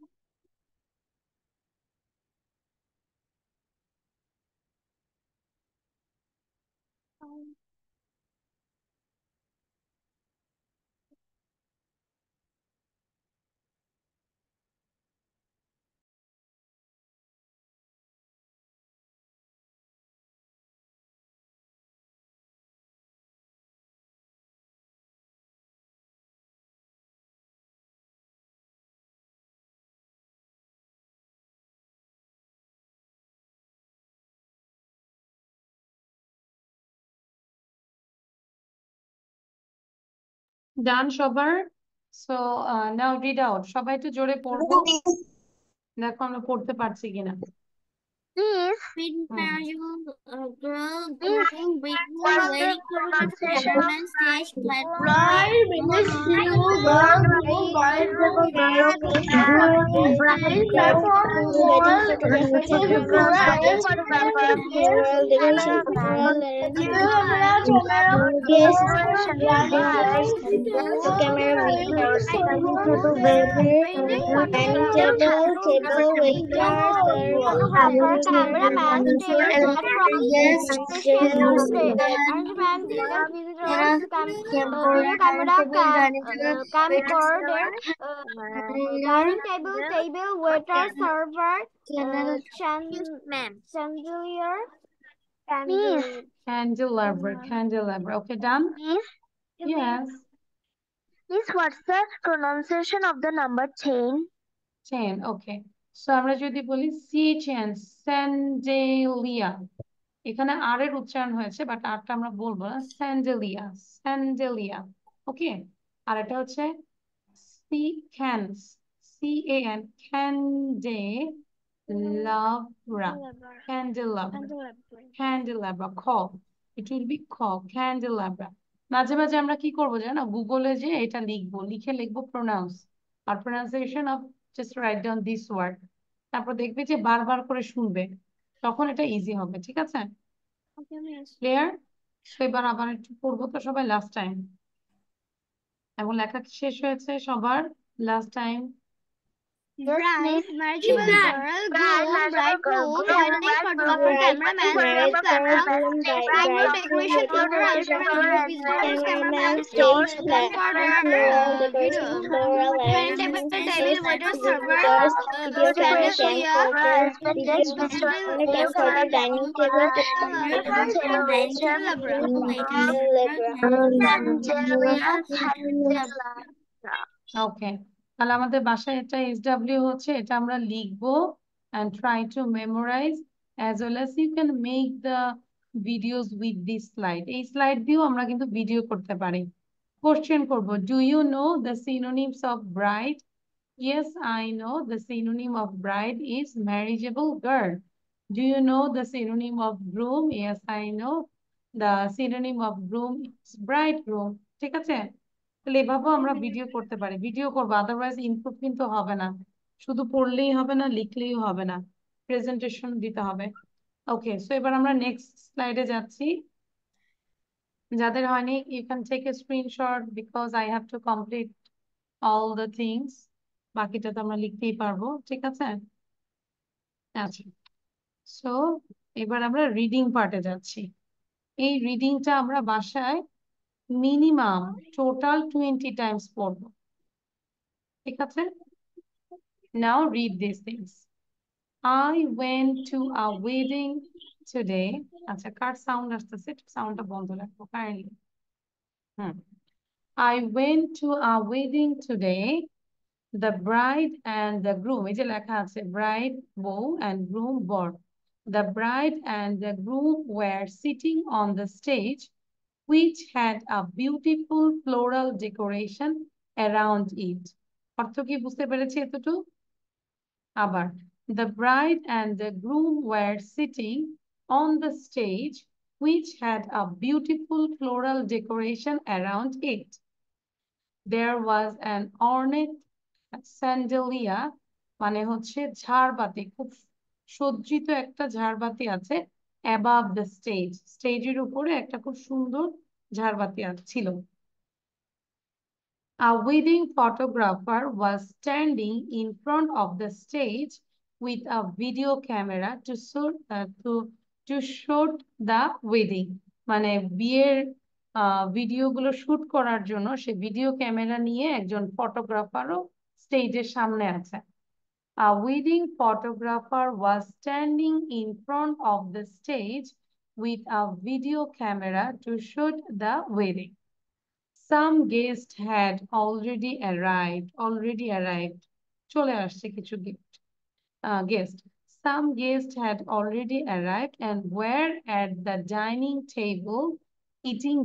Done সবার? So now read out. সবাই একটু জোরে পড়বো, দেখো আমরা পড়তে পারছি কিনা। Miss, Mid-marginal girl Miss, going big what's the waiting for the pronunciation? cameraman stage platform. Bright, Miss, you girl, blue, white, blue, girl, Miss, bright, platform, wall, Miss, bright, photographer, mural, decoration, mural, camera, guest, camera, video, dining table, table, waiter, Cameraman stage platform. Arrangement visitors video camera camcorder dining table waiter server chandelier Miss, Candelabra. Okay, done? Miss, Yes. Miss, what's the pronunciation of the number 10? 10, okay. So আমরা যদি বলি CHN, স্যান্ডেলিয়া, এখানে আর এর উচ্চারণ হয়েছে, but আরটা আমরা বলবো না, স্যান্ডেলিয়া, স্যান্ডেলিয়া। ওকে, আর এটা হচ্ছে CAN, candelabra, candelabra, খ, it will be খ, candelabra। মাঝে মাঝে আমরা কি করবো জানো, গুগলে যে এটা লিখবো, লিখবো প্রোনাউন্স, আর pronunciation of just write down this word, তারপর দেখবে যে বারবার করে শুনবে, তখন এটা ইজি হবে। ঠিক আছে, ক্লিয়ার? তো এবার আবার একটু পড়বো তো সবাই, লাস্ট টাইম। এখন লেখা শেষ হয়েছে সবার, last time. Bride, marriageable girl, groom, bridegroom, wedding photographer, cameraman, stage camera, venue decoration, indoor outdoor, visitors, cameraman, stage, camcorder, video, table, waiter, server, chandelier, visible guest, dining table, dining table, ওকে, তাহলে আমাদের বাসায় একটা SW হচ্ছে, এটা আমরা লিখবো and try to memorize as well as you can make the videos with this slide. এই slide দিয়েও আমরা কিন্তু ভিডিও করতে পারি। কোশ্চেন করব, do you know the synonyms of bride? Yes, I know the synonym of bride is marriageable girl. Do you know the synonym of groom? Yes, I know the synonym of groom is bridegroom. ঠিক আছে, তাহলে এভাবেও আমরা video করতে পারি, video করবো, otherwise input কিন্তু হবে না, শুধু পড়লেই হবে না, লিখলেই হবে না, প্রেজেন্টেশন দিতে হবে। ওকে, সো এবার আমরা নেক্সট স্লাইডে যাচ্ছি। যাদের হয়নি, you can take a screenshot because I have to complete all the things, বাকিটা তো আমরা লিখতেই পারবো, ঠিক আছে? আচ্ছা, সো এবার আমরা রিডিং পার্টে যাচ্ছি। এই রিডিংটা আমরা বাসায় মিনিমাম টোটাল 20 টাইমস পড়বো, ঠিক আছে? Now read these things. I went to a wedding today. আচ্ছা, কার সাউন্ড আসতেছে, সাউন্ডটা বন্ধ রাখবো kindly. I went to a wedding today. The bride and the groom, এই যে লেখা আছে bride বউ and groom বর. The bride and the groom were sitting on the stage which had a beautiful floral decoration around it. অর্থ কি বুঝতে পেরেছি এতটুকু? আবার, the bride and the groom were sitting on the stage which had a beautiful floral decoration around it. There was an ornate chandelier, মানে হচ্ছে ঝাড়বাতি, খুব সজ্জিত একটা ঝাড়বাতি আছে above the stage, স্টেজের উপরে একটা খুব সুন্দর ঝাড়বাতি ছিল। A wedding photographer was standing in front of the stage with a video camera to shoot the wedding. মানে বিয়ের ভিডিওগুলো শুট করার জন্য সে ভিডিও ক্যামেরা নিয়ে একজন ফটোগ্রাফারও স্টেজের সামনে আছে। A wedding photographer was standing in front of the stage with a video camera to shoot the wedding. Some guests had already arrived. চলে আসছে কিছু guest. Some guests had already arrived and were at the dining table eating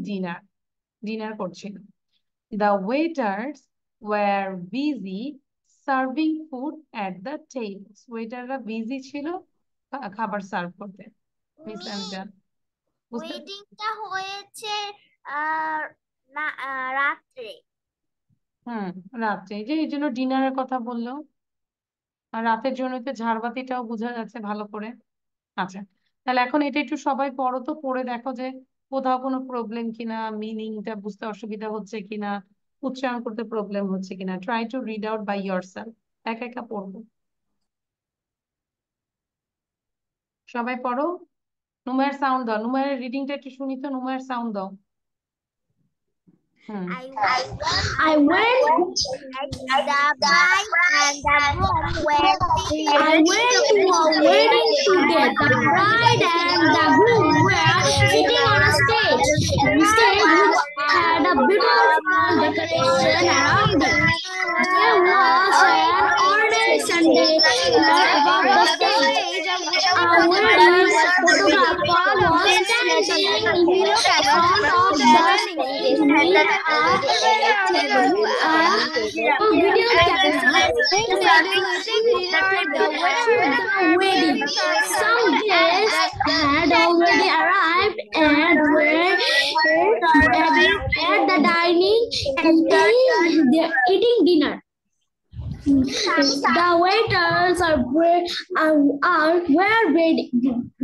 dinner করছিল. The waiters were busy serving food at the tables. ওয়েটাররা busy ছিল খাবার serve করতে। Miss Amjad, ওয়েডিংটা হয়েছে রাত্রে। রাত্রে, যে এই জন্য ডিনারের কথা বললো, আর রাতের জন্য তো ঝাড়বাতিটাও বোঝা যাচ্ছে ভালো করে। আচ্ছা, তাহলে এখন এটা একটু সবাই পড়ো তো, পড়ে দেখো যে কোথাও কোনো প্রবলেম কিনা, মিনিংটা বুঝতে অসুবিধা হচ্ছে কিনা, উচ্চারণ করতে প্রবলেম হচ্ছে কিনা। Try to read out by yourself, একা একা পড়বো। সবাই পড়ো, নুমায়ের সাউন্ড দাও, নুমায়ের রিডিংটা একটু শুনি তো, নুমায়ের সাউন্ড দাও। I went. The bride and the groom were I went to a wedding today. The bride and the groom were sitting on a stage. The stage had a beautiful decoration around it. There was an ornate chandelier above the stage. A wedding photographer was standing in front of the stage with a video camera wedding. Some guests had already arrived and were at the dining eating dinner. The waiters were very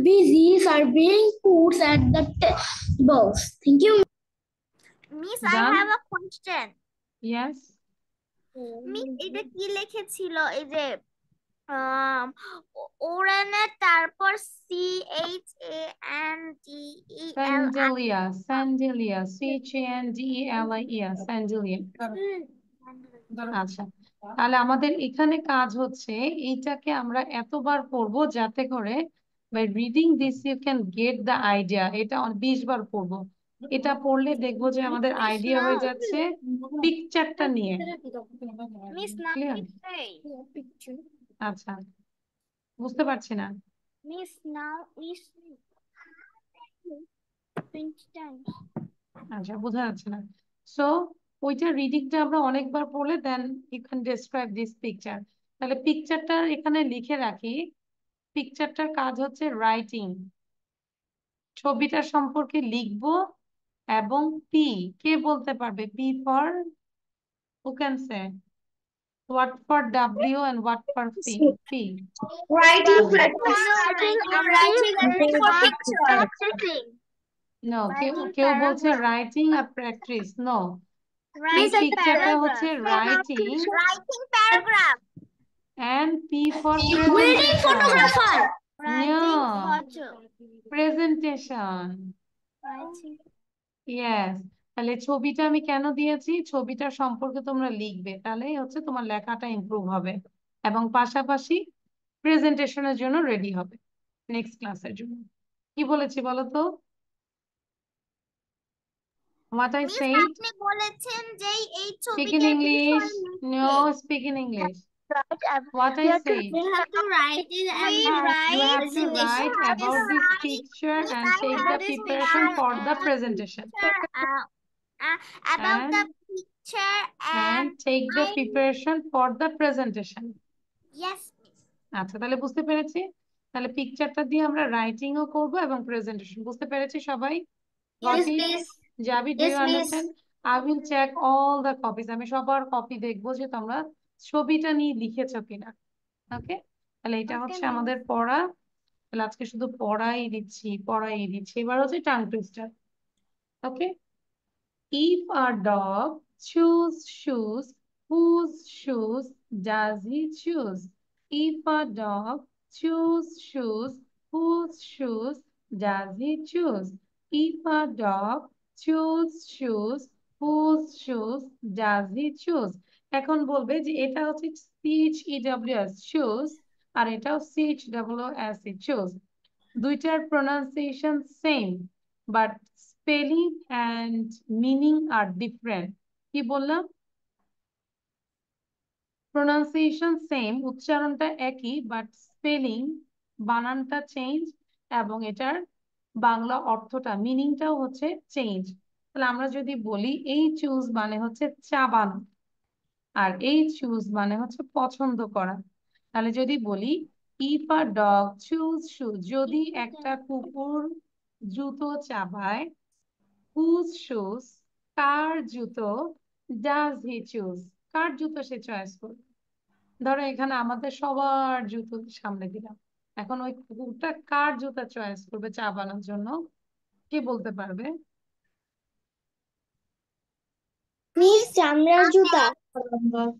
busy serving foods at the tables. Thank you. Miss, Done? I have a question. Yes. Miss এটা কি লিখেছিল এই যে ওরানে তারপর CHANDELIA স্যান্ডেলিয়া, স্যান্ডেলিয়া, CHANDELIA, স্যান্ডেলিয়া। আচ্ছা, তাহলে আমাদের এখানে কাজ হচ্ছে এইটাকে আমরা এতবার পড়বো যাতে করে by reading this you can get the idea। এটা 20 বার পড়বো। এটা পড়লে দেখবো যে আমাদের আইডিয়া হয়ে যাচ্ছে পিকচারটা নিয়ে। মিস নাও ক্লিয়ার? আচ্ছা, বুঝতে পারছি না। মিস নাও ইস 20 times আচ্ছা, বোঝা যাচ্ছে না। সো ওইটা রিডিংটা আমরা অনেকবার পড়লে then you can describe this picture. তাহলে পিকচারটা এখানে লিখে রাখি। পিকচারটার কাজ হচ্ছে রাইটিং। ছবিটা সম্পর্কে লিখবো এবং পি, কে বলতে পারবে? P for, who can say? What for W and what for P? P Writing Practicing. No, কেউ Writing কেউ বলছে paragraph. রাইটিং আর প্র্যাকটিস। নো, এই Writing পিকচারটা হচ্ছে paragraph. Writing Writing paragraph. and P for Wedding presentation. photographer. Writing No. photo. Presentation. Writing. Yes. তাহলে ছবিটা আমি কেন দিয়েছি? ছবিটার সম্পর্কে তোমরা লিখবে, তাহলেই হচ্ছে তোমার লেখাটা ইমপ্রুভ হবে এবং পাশাপাশি প্রেজেন্টেশনের জন্য রেডি হবে নেক্সট ক্লাসের জন্য। কি বলেছি বলো তো? What I miss said? আপনি বলেছেন যে এই Speak in ছবিটার English. বিষয় No, speak in English. Right. What I said? We have to write it and You have to write about this picture and take the preparation for the presentation. About the And- picture And take the preparation for the presentation. yes miss. আচ্ছা, তাহলে বুঝতে পেরেছি। তাহলে পিকচারটা দিয়ে আমরা রাইটিংও করব এবং প্রেজেন্টেশন। বুঝতে পেরেছি সবাই? Yes, Got it? miss. Javi, do Yes, you miss. understand? I will check all the copies. আমি সবার কপি দেখবো যে তোমরা ছবিটা নিয়ে লিখেছো কিনা। ওকে, তাহলে এটা Okay, হচ্ছে miss. আমাদের পড়া। তাহলে আজকে শুধু পড়াই দিচ্ছি। এবার হচ্ছে tongue twister. Okay, if a dog choose shoes, whose shoes does he choose? If a dog choose shoes, whose shoes does he choose? If a dog choose shoes, whose shoes does he choose? এখন বলবে যে এটা হচ্ছে CHEWS shoes আর এটাও CHWS choose। দুইটার pronunciation same but spelling and meaning are different। কি বললাম? pronunciation same, উচ্চারণটা একই বাট স্পেলিং, বানানটা চেঞ্জ এবং এটার বাংলা অর্থটা মিনিংটাও হচ্ছে চেঞ্জ। তাহলে আমরা যদি বলি এই চুজ মানে হচ্ছে চা বানানো আর এই চুজ মানে হচ্ছে পছন্দ করা। তাহলে যদি বলি if a dog choose shoes, যদি একটা কুকুর জুতো চাবায়, হুজ শুজ, কার জুতো, ডাজ হি চুজ, কার জুতো সে চয়েস করবে। ধরো এখানে আমাদের সবার জুতো সামনে দিলাম, এখন ওই কুকুরটা কার জুতা চয়েস করবে চাবানোর জন্য, কে বলতে পারবে? মিস চামড়ার জুতা।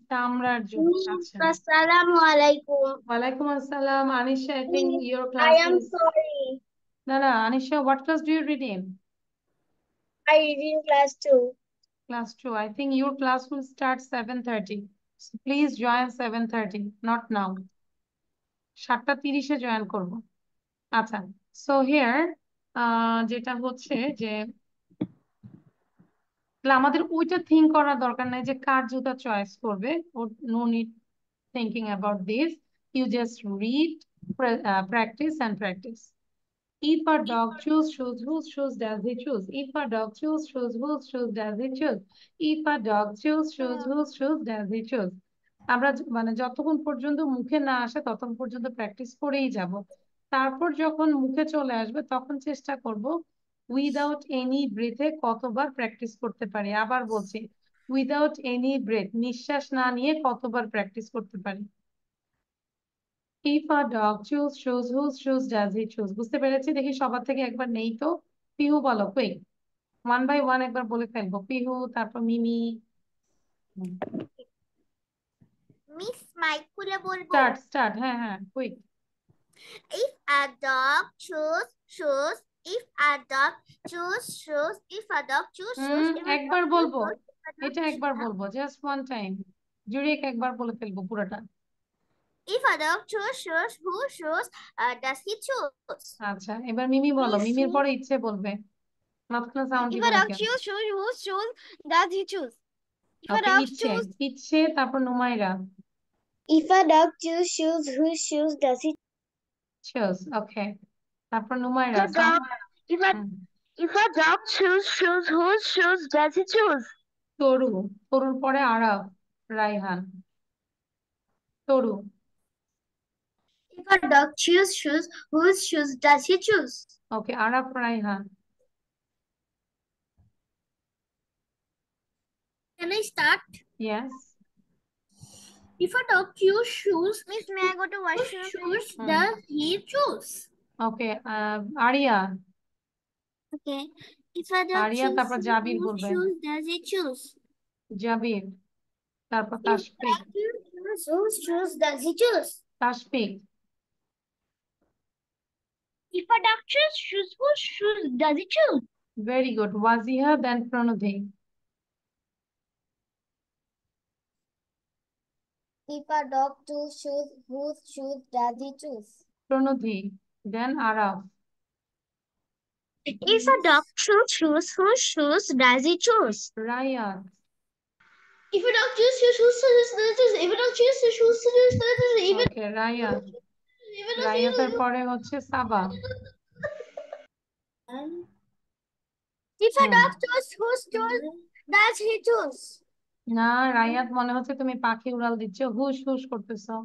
চামড়ার জুতো। আচ্ছা, আসসালামু আলাইকুম। ওয়ালাইকুম আসসালাম। Anisha, I think your I class am is... sorry. No, Anisha, what class do you read in? I read in class 2. Class 2. I think your class will start 7:30. So please join 7:30, not now. 7:30 join করব। আচ্ছা, so here যেটা হচ্ছে যে তাহলে আমাদের ওইটা think করার দরকার নাই যে কার জুতা চয়েস করবে। No need thinking about this. You just read, practice and practice. If a dog choose shoes, whose shoes does he choose? If a dog choose shoes, whose shoes does he choose? If a dog choose shoes, whose shoes does he choose? আমরা মানে যতক্ষণ পর্যন্ত মুখে না আসে ততক্ষণ পর্যন্ত practice করেই যাব। তারপর যখন মুখে চলে আসবে তখন চেষ্টা করব উইদাউট এনি ব্রেথে কতবার প্র্যাকটিস করতে পারি। আবার বলছি, উইদাউট এনি ব্রেথ, নিঃশ্বাস না নিয়ে কতবার প্র্যাকটিস করতে পারি। If a dog choose shoes, whose shoes does he choose? বুঝতে পেরেছি? দেখি সবার থেকে একবার নেই তো। পিহু বলো, কুইক, 1 by 1 একবার বলে ফেলবো। পিহু, তারপর মিমি। মিস মাইক খুলে বলবো। স্টার্ট হ্যাঁ quick. If a dog choose shoes, if a dog choose shoes, if a dog choose shoes, if a একবার dog বলবো, choose shoes, if a dog এটা একবার বলবো, জাস্ট ওয়ান টাইম। জুরিক একবার বলে ফেলবো পুরোটা। If a dog choose shoes, whose shoes does he choose? আচ্ছা এবার মিমি বলো, মিমির পরে ইচ্ছে বলবে, মাঝখানে সাউন্ড If দিবে a না dog কেন? choose shoes, whose shoes does he choose? If a okay dog ইচ্ছে choose ইচ্ছে তারপর নুমাইরা If a dog choose shoes, whose shoes does he choose, ওকে তারপর নুমাইরা If a dog choose shoes, whose shoes does he choose? তরু, তরুর পরে আরাফ, রাইহান, তরু। If a dog choose shoes, whose shoes does he choose? Okay Araf, Raihan. Can I start? Yes. If a dog choose shoes, Miss, may I go to washroom? Shoes does he choose? Okay, Arya. Okay. If a dog Arya choose তারপর shoes, জাবির whose বলবে। shoes does he choose? জাবির তারপর Tashfiq. Whose shoes does he choose? Tashfiq. If a dog choose shoes, whose shoes does he choose? Very good. Waziha, then Pranudhi. If a dog choose shoes, whose shoes does he choose? Pranudhi, then Araf. If a dog choose shoes, whose shoes does he choose? Rayat. If a dog choose shoes, whose shoes does he choose? If a dog choose shoes, whose shoes does he choose? Okay, Rayat. রায়াতের পরে হচ্ছে সাবা। If a dog choose, whose shoes does he choose? না রায়াত মনে হচ্ছে তুমি পাখি উড়াল দিচ্ছ, হুশ হুশ করতেছো।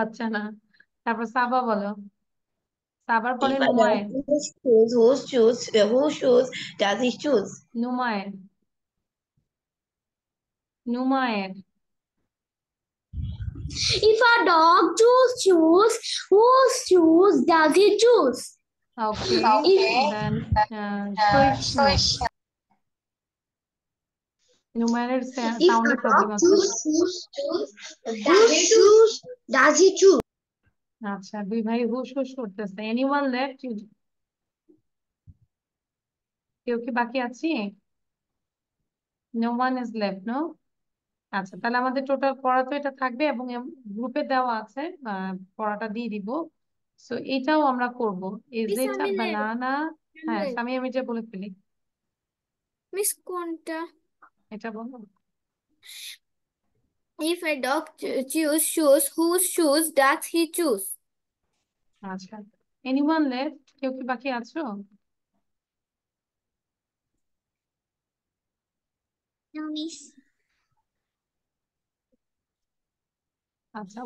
আচ্ছা না, তারপর সাবা বলো। সাবার পরে নুমায়ের। whose shoes does he choose? নুমায়ের। নুমায়ের। If a dog choose shoes, whose shoes does he choose? Okay, then Shoishna. Numeral sound problem আছে। Whose shoes does he choose? আচ্ছা দুই ভাই হুশ হুশ করতেছে। Anyone left? কেউ কি বাকি আছে? No one is left, no? আচ্ছা তাহলে আমাদের টোটাল পড়া তো এটা থাকবে এবং গ্রুপে দেওয়া আছে, পড়াটা দিয়ে দিব। সো এটাও আমরা করব। Is it a banana? হ্যাঁ সামিয়া মির্জা বলে ফেলি। মিস কোনটা? এটা বলো। If a dog choose shoes, whose shoes does he choose? আচ্ছা anyone left? কেউ কি বাকি আছো? No, miss. আচ্ছা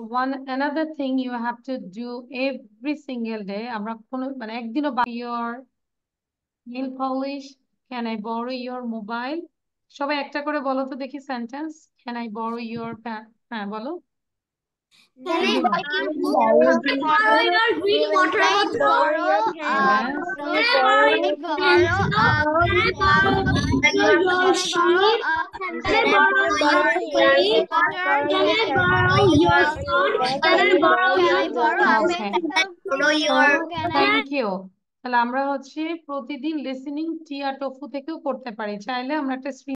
another thing you have to do every single day, আমরা কোনো মানে একদিনও your nail polish, can I borrow your mobile? সবাই একটা করে বলো তো দেখি sentence. Can I borrow your pen? হ্যাঁ বলো। Can I borrow your book? Borrow your green water bottle. Thank you. তাহলে আমরা হচ্ছে প্রতিদিন লিসেনিং টিয়া টফু থেকেও করতে পারি, চাইলে আমরা একটা